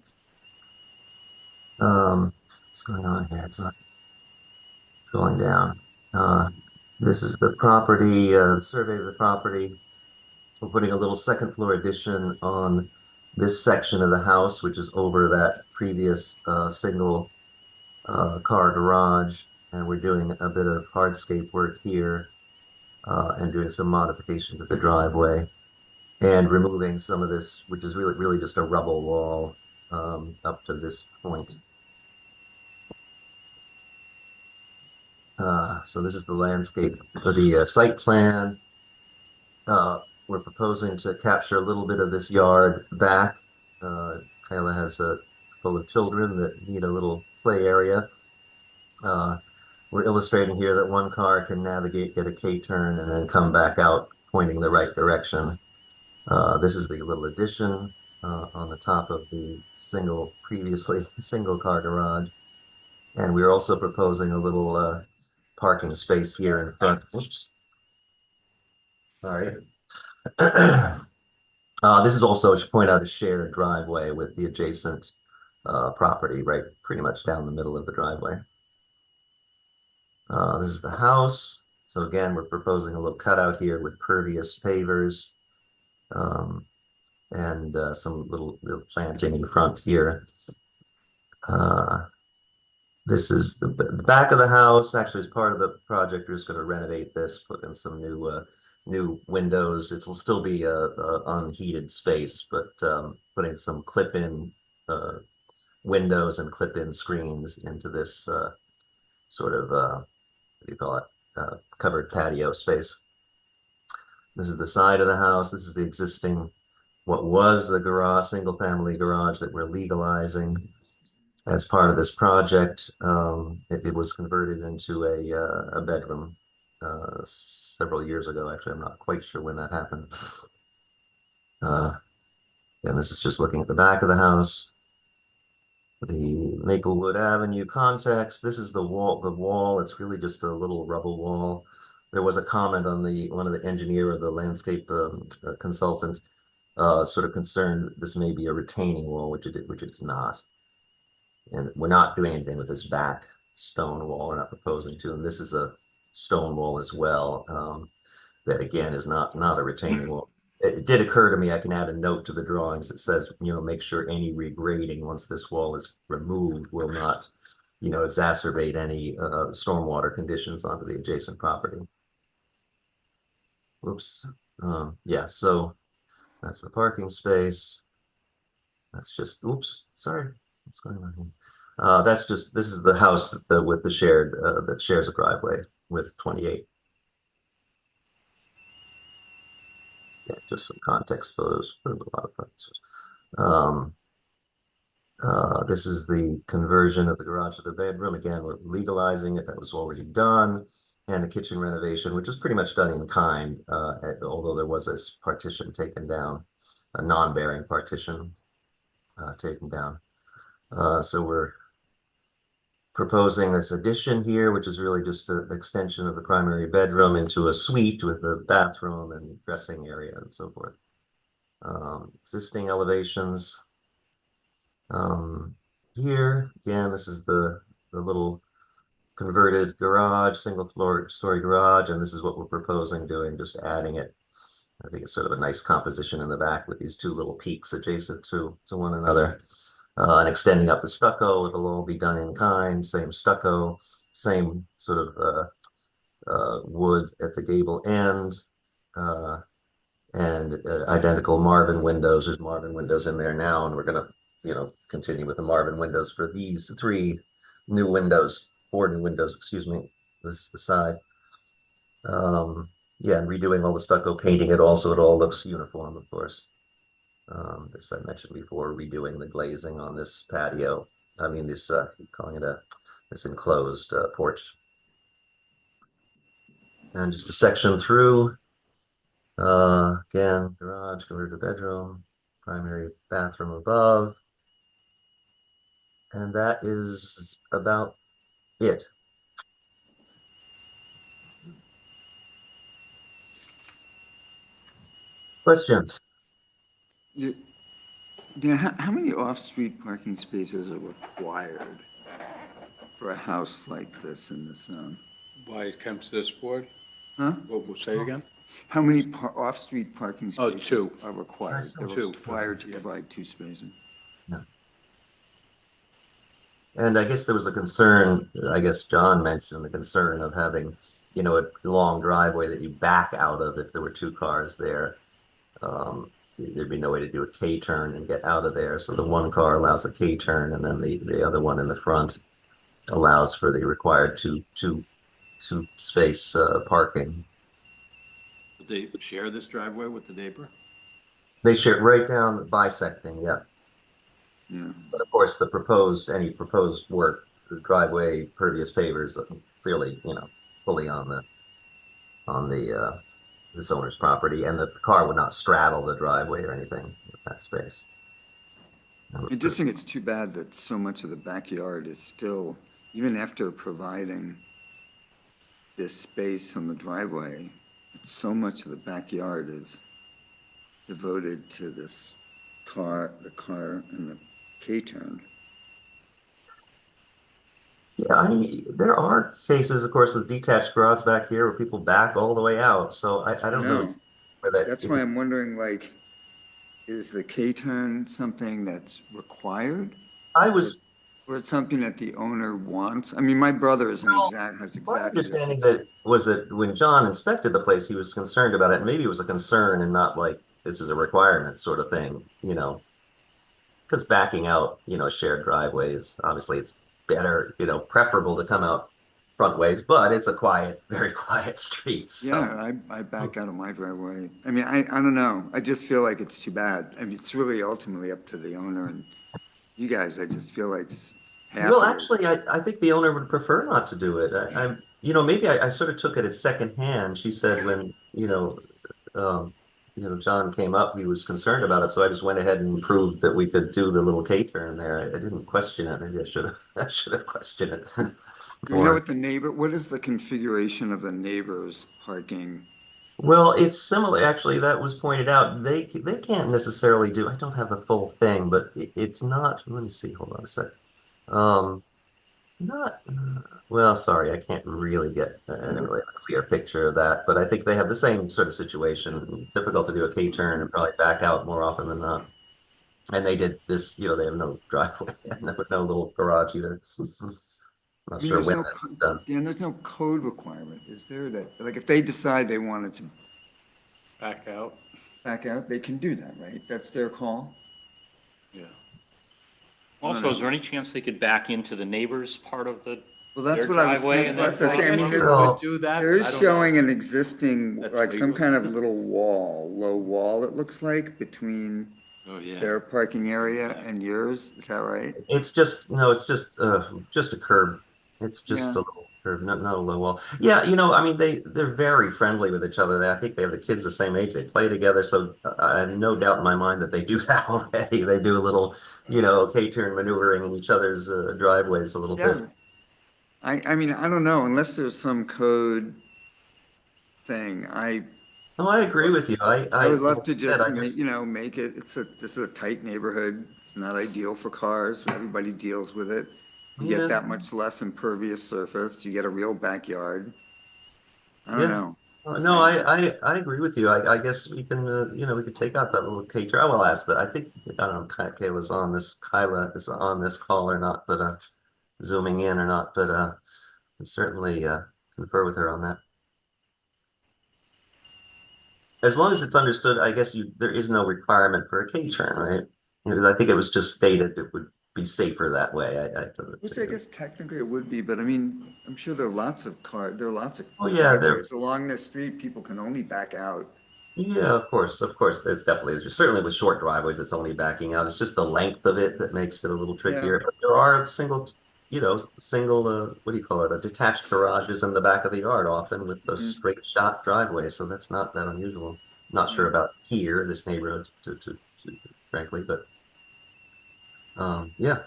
What's going on here? It's not going down. This is the property, the survey of the property. We're putting a little second floor addition on this section of the house, which is over that previous single car garage. And we're doing a bit of hardscape work here and doing some modification to the driveway and removing some of this, which is really just a rubble wall up to this point. So this is the landscape for the site plan. We're proposing to capture a little bit of this yard back. Kayla has a full of children that need a little play area. We're illustrating here that one car can navigate, get a K-turn, and then come back out pointing the right direction. This is the little addition on the top of the previously single car garage. And we're also proposing a little parking space here in front. Oops. Sorry. This is also, I should point out, a shared driveway with the adjacent property right pretty much down the middle of the driveway. This is the house. So again, we're proposing a little cutout here with pervious pavers and some little planting in front here. This is the back of the house. Actually, as part of the project, we're just going to renovate this, put in some new windows. It'll still be a unheated space, but putting some clip-in windows and clip-in screens into this sort of what do you call it? Covered patio space. This is the side of the house. This is the existing, what was the garage, single-family garage that we're legalizing. as part of this project, it was converted into a bedroom several years ago. Actually, I'm not quite sure when that happened. And this is just looking at the back of the house. The Maplewood Avenue context. This is the wall. The wall. It's really just a little rubble wall. There was a comment on one of the engineer or the landscape consultant, sort of concerned that this may be a retaining wall, which it is not. And we're not doing anything with this back stone wall. We're not proposing to. And this is a stone wall as well. That again is not a retaining wall. It did occur to me I can add a note to the drawings that says, make sure any regrading once this wall is removed will not, exacerbate any stormwater conditions onto the adjacent property. Whoops. Yeah, so that's the parking space. That's just, oops, sorry. What's going on here? This is the house with the shared, that shares a driveway with 28. Yeah, just some context photos. A lot of photos. This is the conversion of the garage to the bedroom. Again, we're legalizing it. That was already done. And the kitchen renovation, which was pretty much done in kind, although there was this partition taken down, a non-bearing partition taken down. So we're proposing this addition here, which is really just an extension of the primary bedroom into a suite with a bathroom and dressing area and so forth. Existing elevations. Here, again, this is the little converted garage, single story garage, and this is what we're proposing doing, just adding it. I think it's sort of a nice composition in the back with these two little peaks adjacent to one another. And extending up the stucco, it'll all be done in kind, same stucco, same sort of wood at the gable end, and identical Marvin windows. There's Marvin windows in there now, and we're going to, continue with the Marvin windows for these four new windows, excuse me. This is the side. Yeah, and redoing all the stucco, painting it also, it all looks uniform, of course. As I mentioned before, redoing the glazing on this patio. I mean, this, calling it this enclosed porch. And just a section through. Again, garage, converted to bedroom, primary bathroom above. And that is about it. Questions? Dan, how many off-street parking spaces are required for a house like this in this zone? Why it comes to this board? Huh? We'll say it again? How many off-street parking Oh, spaces two. are required? They're Two. required to provide two spaces. Yeah. And I guess there was a concern, I guess John mentioned the concern of having, a long driveway that you back out of if there were two cars there. There'd be no way to do a K-turn and get out of there. So the one car allows a K-turn, and then the other one in the front allows for the required two space parking. Would they share this driveway with the neighbor? They share right down bisecting, yeah. Yeah. But of course, any proposed work, the driveway, pervious pavers, clearly, fully on this owner's property, and the car would not straddle the driveway or anything with that space. I just think it's too bad that so much of the backyard is still, even after providing this space on the driveway, so much of the backyard is devoted to the car and the K-turn. Yeah, there are cases, of course, with detached garage back here where people back all the way out. So I don't know whether That's why I'm wondering, is the K-turn something that's required? Or it's something that the owner wants? I mean, my brother has exactly my this. understanding that when John inspected the place, he was concerned about it. And maybe it was a concern and not like this is a requirement sort of thing, because backing out, shared driveways, obviously it's better, preferable to come out front ways, but it's a quiet, very quiet street. So. Yeah, I back out of my driveway. I mean, I don't know. I just feel like it's too bad. I mean, it's really ultimately up to the owner and you guys. I just feel like half Well, of it. actually, I think the owner would prefer not to do it. Maybe I sort of took it as secondhand. She said when, um, John came up, he was concerned about it, so I just went ahead and proved that we could do the little K-turn there. I didn't question it. Maybe I should have, I should have questioned it Do we know more. what is the configuration of the neighbor's parking? Well, it's similar, actually, that was pointed out. They can't necessarily do, I don't have the full thing, but it's not, let me see, hold on a sec. Um, Not, well, sorry, I can't really get really a clear picture of that, but I think they have the same sort of situation. Difficult to do a K-turn and probably back out more often than not. And they did this, they have no driveway, no little garage either. I Not mean, sure when that was done. Dan, there's no code requirement, is there, that, like, if they decide they wanted to Back out, back out, they can do that, right? That's their call? yeah. Also, is there any chance they could back into the neighbor's part of Well, their that's what I was driveway thinking. and then That's what I cross say. I mean, over? there- Well, Do that, there but is I don't showing know. an existing, That's like, some legal. kind of little low wall, it looks like, between Oh, yeah. their parking area and yours. Is that right? it's just, just a curb. It's just Yeah. a little curb, not a low wall. Yeah, I mean, they're very friendly with each other. I think they have the kids the same age. They play together, so I have no doubt in my mind that they do that already. They do a little, K-turn maneuvering in each other's driveways a little bit. Yeah. I mean, I don't know, unless there's some code thing. No, I agree with you. I would Like love to I said, just I guess. make it, this is a tight neighborhood. It's not ideal for cars. Everybody deals with it. You get Yeah, that much less impervious surface. You get a real backyard. I don't yeah. know. No, I agree with you. I guess we can, we could take out that little K-turn. I will ask that. I think, I don't know, Kyla is on this call or not, but zooming in or not, but can certainly confer with her on that. As long as it's understood, I guess there is no requirement for a K-turn, right? Because I think it was just stated it would be safer that way. Which I guess technically it would be, but I mean, I'm sure there are lots of Oh yeah, there. driveways along this street. People can only back out. Yeah, of course. There's definitely, certainly with short driveways, it's only backing out. It's just the length of it that makes it a little Yeah. trickier. But there are single, what do you call it? Detached garages in the back of the yard often with those Mhm. straight shot driveways. So that's not that unusual. Not sure Yeah. about here, this neighborhood, frankly, but yeah.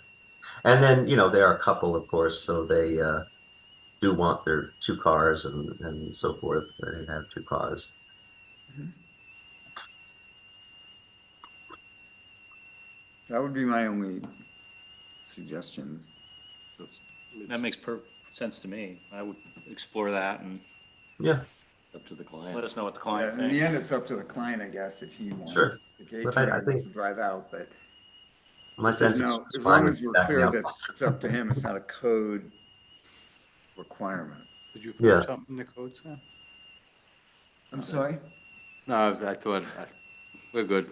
And then, there are a couple, of course, so they do want their two cars and so forth. They have two cars. That would be my only suggestion. That makes perfect sense to me. I would explore that and Yeah. Up to the client. let us know what the Yeah, client in the thinks. end, it's up to the client, I guess, if he Sure. wants the gate But turn, I he wants think to drive out, but my if there's sense is no, it's as fine long with as we're backing clear up. that it's up to him, it's not a code requirement. Did you Yeah. find something in the code, Sam? I'm sorry? No, I thought, we're good.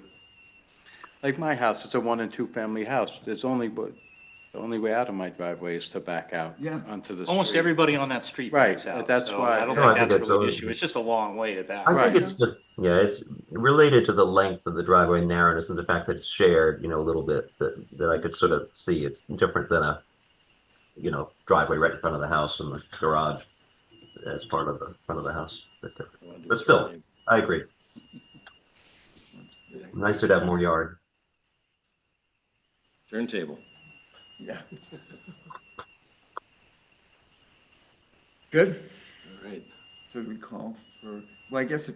Like my house, it's a 1 and 2 family house. The only way out of my driveway is to back out Yeah. onto the street. Almost everybody on that street Right, backs out, that's so why- I don't No, I think think that's it's really an always- issue. It's just a long way to back. I Right. think it's just, yeah, it's related to the length of the driveway narrowness and the fact that it's shared, a little bit, that I could sort of see. It's different than a, driveway right in front of the house and the garage as part of the front of the house. But still, I agree. Nicer to have more yard. Turntable. Yeah. Good. All right. So we call for, well, I guess,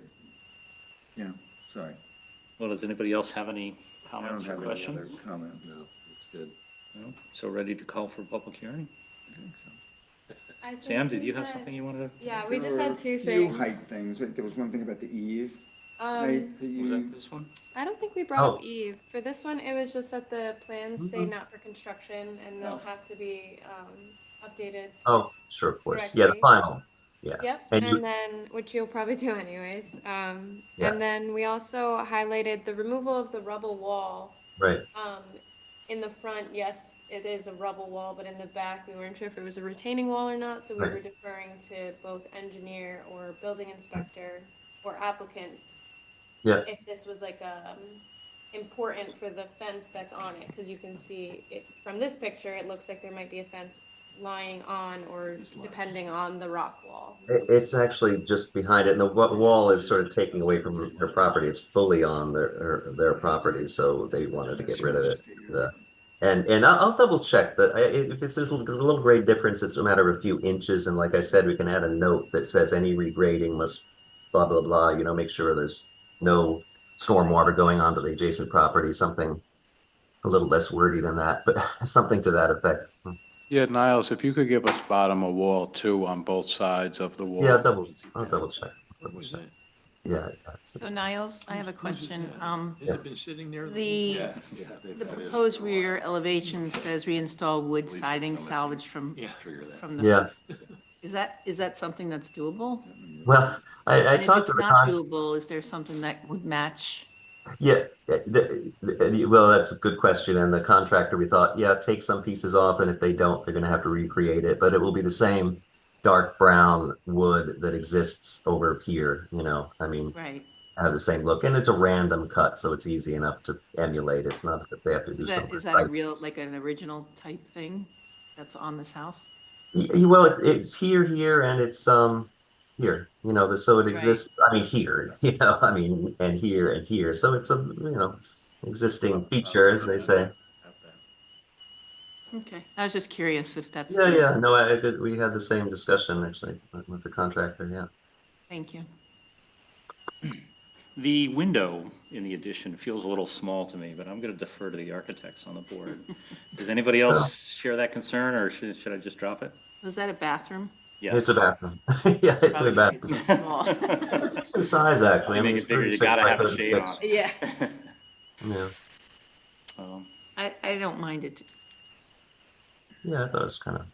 sorry. Well, does anybody else have any I don't comments or have any questions? other comments. No, it's good. No? So ready to call for a public hearing? I think so. I think Sam, did we you have had- something you wanted to? Yeah, we There just were had a two few things. height things, right? There was one thing about the eave height Um, that Was you, that this one? I don't think we brought Oh. up Eve. For this one, it was just that the plans say not for construction and they'll Oh. have to be updated. Oh, sure, of course. Yeah, the Correctly. final. Yeah. Yep, And and then, which you'll probably do anyways. Yeah. And then we also highlighted the removal of the rubble wall. Right. In the front, yes, it is a rubble wall, but in the back, we weren't sure if it was a retaining wall or not, so we Right. were deferring to both engineer or building inspector or applicant Yeah. if this was like important for the fence that's on it, because you can see it, from this picture, it looks like there might be a fence lying on or depending on the rock wall. It's actually just behind it, and the wall is sort of taking away from their property. It's fully on their property, so they wanted to get rid of it. And I'll double check that if it's just a little grade difference, it's a matter of a few inches. And like I said, we can add a note that says any regrading must blah, blah, blah, make sure there's no stormwater going onto the adjacent property, something a little less wordy than that, but something to that effect. Yeah, Niles, if you could give us bottom of wall too on both sides of the wall. Yeah, I'll double check. What was that? Yeah. So Niles, I have a question. Has it been sitting there? The proposed rear elevation says reinstall wood siding salvaged from the. Yeah. Is that something that's doable? Well, I And if talked it's to the not doable, is there something that would match? Yeah, well, that's a good question. And the contractor, we thought, yeah, take some pieces off, and if they don't, they're going to have to recreate it. But it will be the same dark brown wood that exists over here. I mean, Right. have the same look, and it's a random cut, so it's easy enough to emulate. It's not as if they have to do some Is that a precise. real, like an original type thing that's on this house? Well, it's here, and it's here. So it exists. I mean, here. I mean, and here. So it's a existing feature, as they say. Okay, I was just curious if that's. Yeah. No, we had the same discussion actually with the contractor. Yeah. Thank you. The window in the addition feels a little small to me, but I'm going to defer to the architects on the board. Does anybody else share that concern, or should I just drop it? Was that a bathroom? Yes. It's a bathroom. Yeah, it's a bathroom. It's so small. It's a decent size, actually. You I mean, make it's it bigger, you 36 gotta by have a shade 36. on it. Yeah. Yeah. I don't mind it. Yeah, I thought it was kind of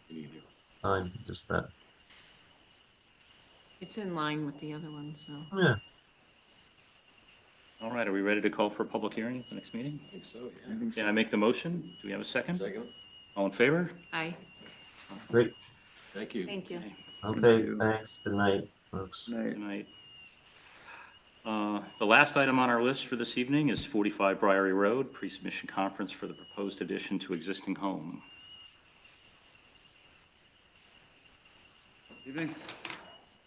fine, just that. It's in line with the other one, so. Yeah. All right, are we ready to call for a public hearing at the next meeting? I think so, Can I make the motion? Do we have a second? Second. All in favor? Aye. Great. Thank you. Thank you. Okay, thanks. Good night, folks. Good night. The last item on our list for this evening is 45 Briary Road, pre-submission conference for the proposed addition to existing home. Evening.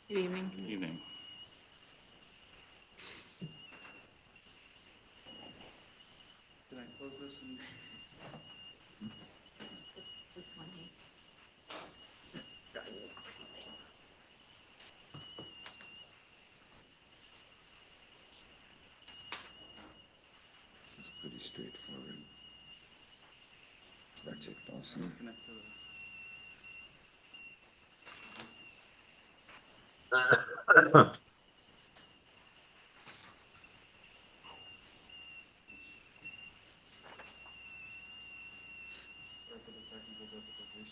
Good evening. Good evening. Can I close this and? This one, hey. This is pretty straightforward. Project also. Connect to the. Sorry for the technical difficulties.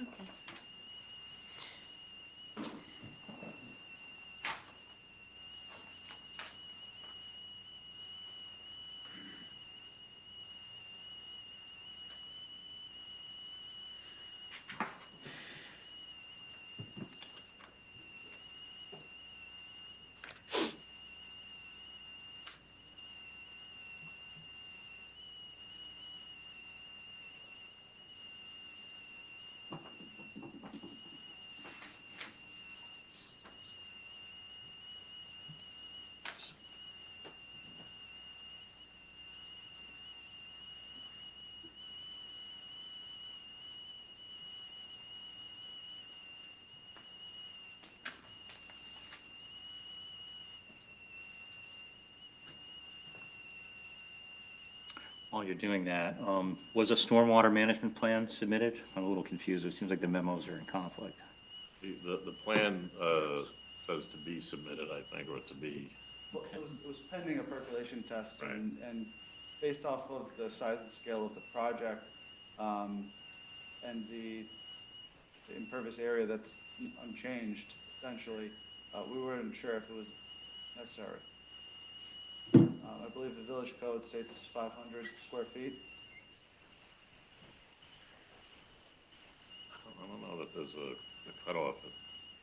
Okay. While you're doing that, was a stormwater management plan submitted? I'm a little confused. It seems like the memos are in conflict. The plan says to be submitted, I think, or to be. Well, it was pending a percolation test, Right. and based off of the size and scale of the project, and the impervious area that's unchanged, essentially, we weren't sure if it was necessary. I believe the village code states 500 square feet. I don't know that there's a cutoff at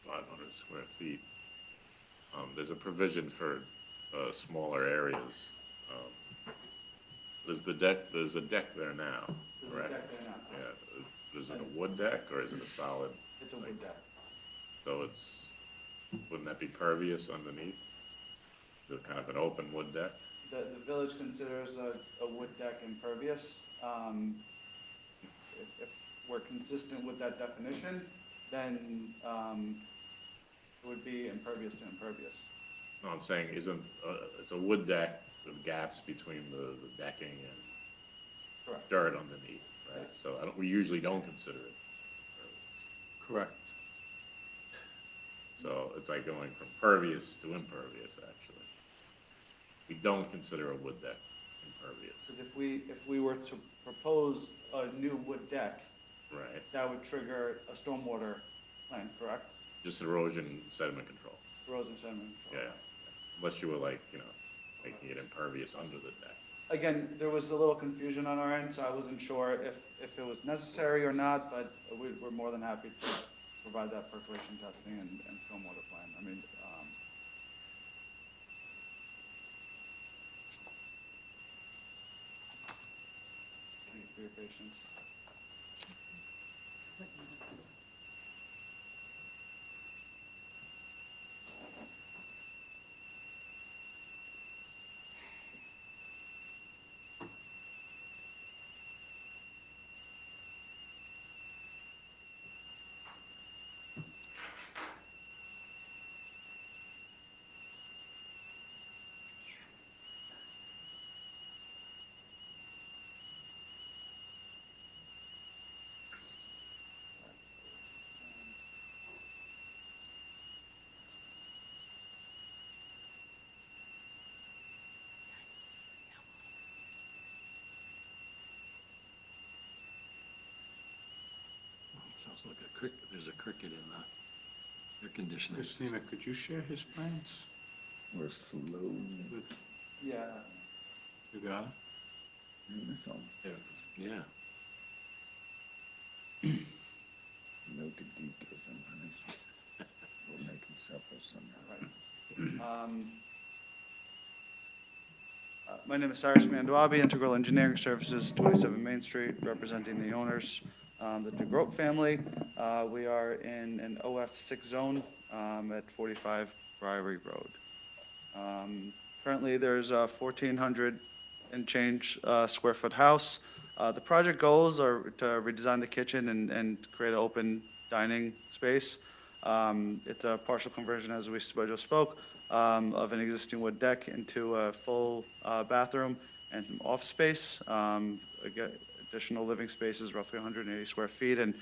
500 square feet. There's a provision for smaller areas. There's a deck there now, There's a correct? deck there now. Yeah, is it a wood deck or is it a solid? It's a wood deck. So wouldn't that be pervious underneath? Is it kind of an open wood deck? The village considers a wood deck impervious. If we're consistent with that definition, then it would be impervious to impervious. No, I'm saying it's a wood deck with gaps between the decking and Correct. dirt underneath, right? Yes. So we usually don't consider it pervious. Correct. So it's like going from pervious to impervious, actually. We don't consider a wood deck impervious. Because if we were to propose a new wood deck, Right. that would trigger a stormwater plan, correct? Just erosion sediment control. Erosion sediment control. Yeah. Unless you were like, making it impervious under the deck. Again, there was a little confusion on our end, so I wasn't sure if it was necessary or not, but we're more than happy to provide that percolation testing and stormwater plan. I mean, thank you for your patience. Sounds like there's a cricket in the air conditioner. Christina, could you share his plans? We're slow. Yeah. You got it? Yeah. No good deed goes unpunished. We'll make him suffer somehow. Right. My name is Cyrus Manduabi, Integral Engineering Services, 27 Main Street, representing the owners, the DeGroat family. We are in an OF6 zone at 45 Briary Road. Currently, there's a 1,400 and change square foot house. The project goals are to redesign the kitchen and create an open dining space. It's a partial conversion, as we just spoke, of an existing wood deck into a full bathroom and some office space. Again, additional living space is roughly 180 square feet, and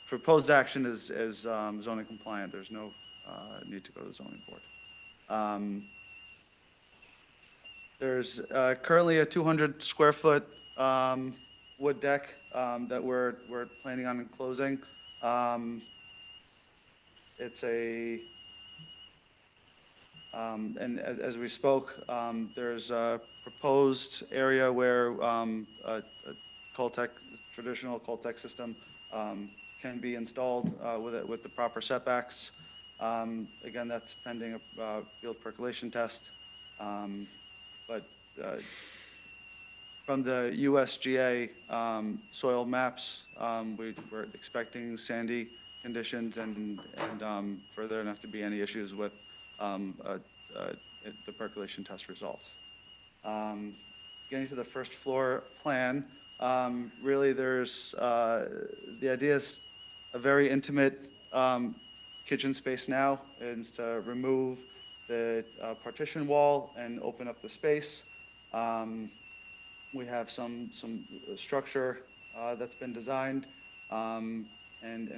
proposed action is zoning compliant. There's no need to go to the zoning board. There's currently a 200 square foot wood deck that we're planning on enclosing. It's and as we spoke, there's a proposed area where a traditional Coltech system can be installed with the proper setbacks. Again, that's pending a field percolation test. But from the USGA soil maps, we're expecting sandy conditions and for there not to be any issues with the percolation test results. Getting to the first floor plan, really there's, the idea is a very intimate kitchen space now, is to remove the partition wall and open up the space. We have some structure that's been designed, and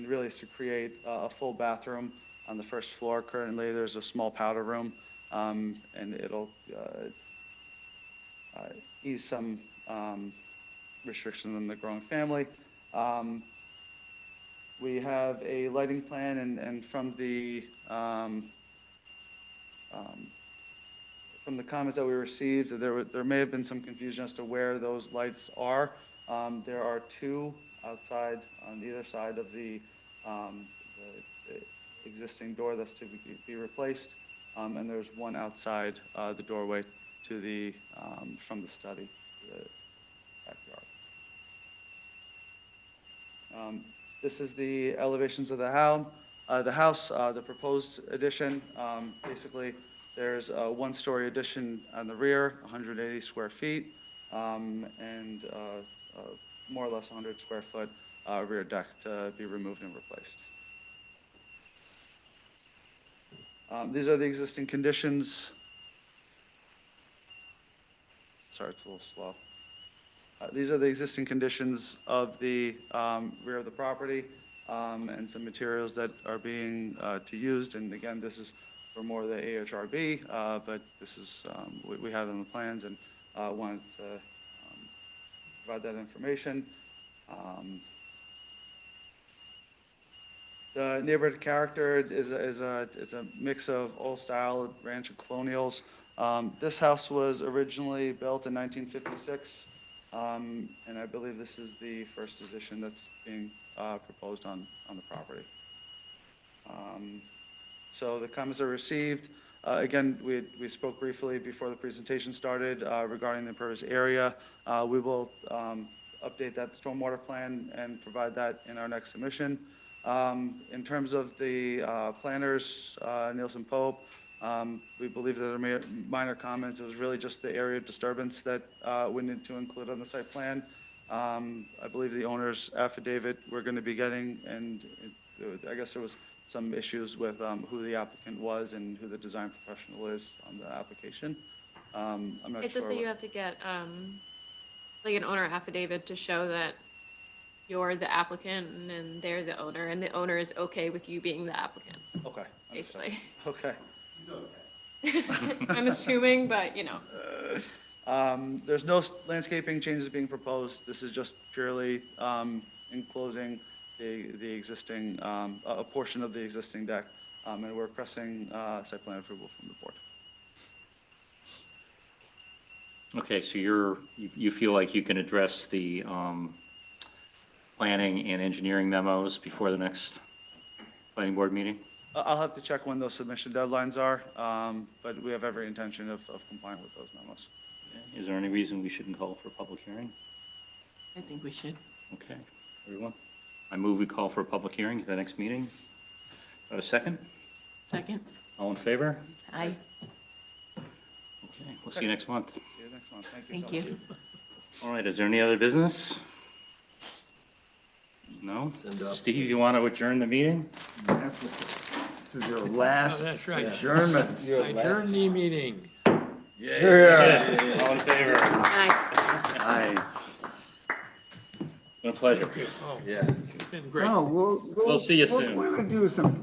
really is to create a full bathroom on the first floor. Currently, there's a small powder room, and it'll ease some restrictions on the growing family. We have a lighting plan, and from the comments that we received, there may have been some confusion as to where those lights are. There are two outside on either side of the existing door that's to be replaced. and there's one outside the doorway to the, from the study to the backyard. This is the elevations of the house, the proposed addition. Basically, there's a one-story addition on the rear, 180 square feet, and more or less 100 square foot rear deck to be removed and replaced. These are the existing conditions. Sorry, it's a little slow. These are the existing conditions of the rear of the property and some materials that are being used. And again, this is for more of the AHRB, but this is, we have in the plans and wanted to provide that information. The neighborhood character is a mix of old style ranch and colonials. This house was originally built in 1956. And I believe this is the first addition that's being proposed on the property. So the comments are received. Again, we spoke briefly before the presentation started regarding the impervious area. We will update that stormwater plan and provide that in our next submission. In terms of the planners, Nielsen Pope, we believe that there are minor comments. It was really just the area of disturbance that we need to include on the site plan. I believe the owner's affidavit we're going to be getting, and I guess there was some issues with who the applicant was and who the design professional is on the application. I'm not It's sure. just that you have to get, like an owner affidavit to show that you're the applicant and they're the owner, and the owner is okay with you being the applicant, Okay. Understood. basically. Okay. I'm assuming, but you know. There's no landscaping changes being proposed. This is just purely enclosing the existing, a portion of the existing deck, and we're requesting site plan approval from the board. Okay, so you feel like you can address the planning and engineering memos before the next planning board meeting? I'll have to check when those submission deadlines are, but we have every intention of complying with those memos. Is there any reason we shouldn't call for a public hearing? I think we should. Okay, everyone? I move we call for a public hearing at the next meeting. A second? Second? All in favor? Aye. Okay, we'll see you next month. See you next month. Thank you so Thank much. you. All right, is there any other business? No? Steve, you want to adjourn the meeting? This is your last that's right. adjournment. I adjourn the meeting. Yeah. All in favor? Aye. Aye. Been a pleasure. Oh, Yeah. it's been great. No, We'll see you soon. We're gonna do some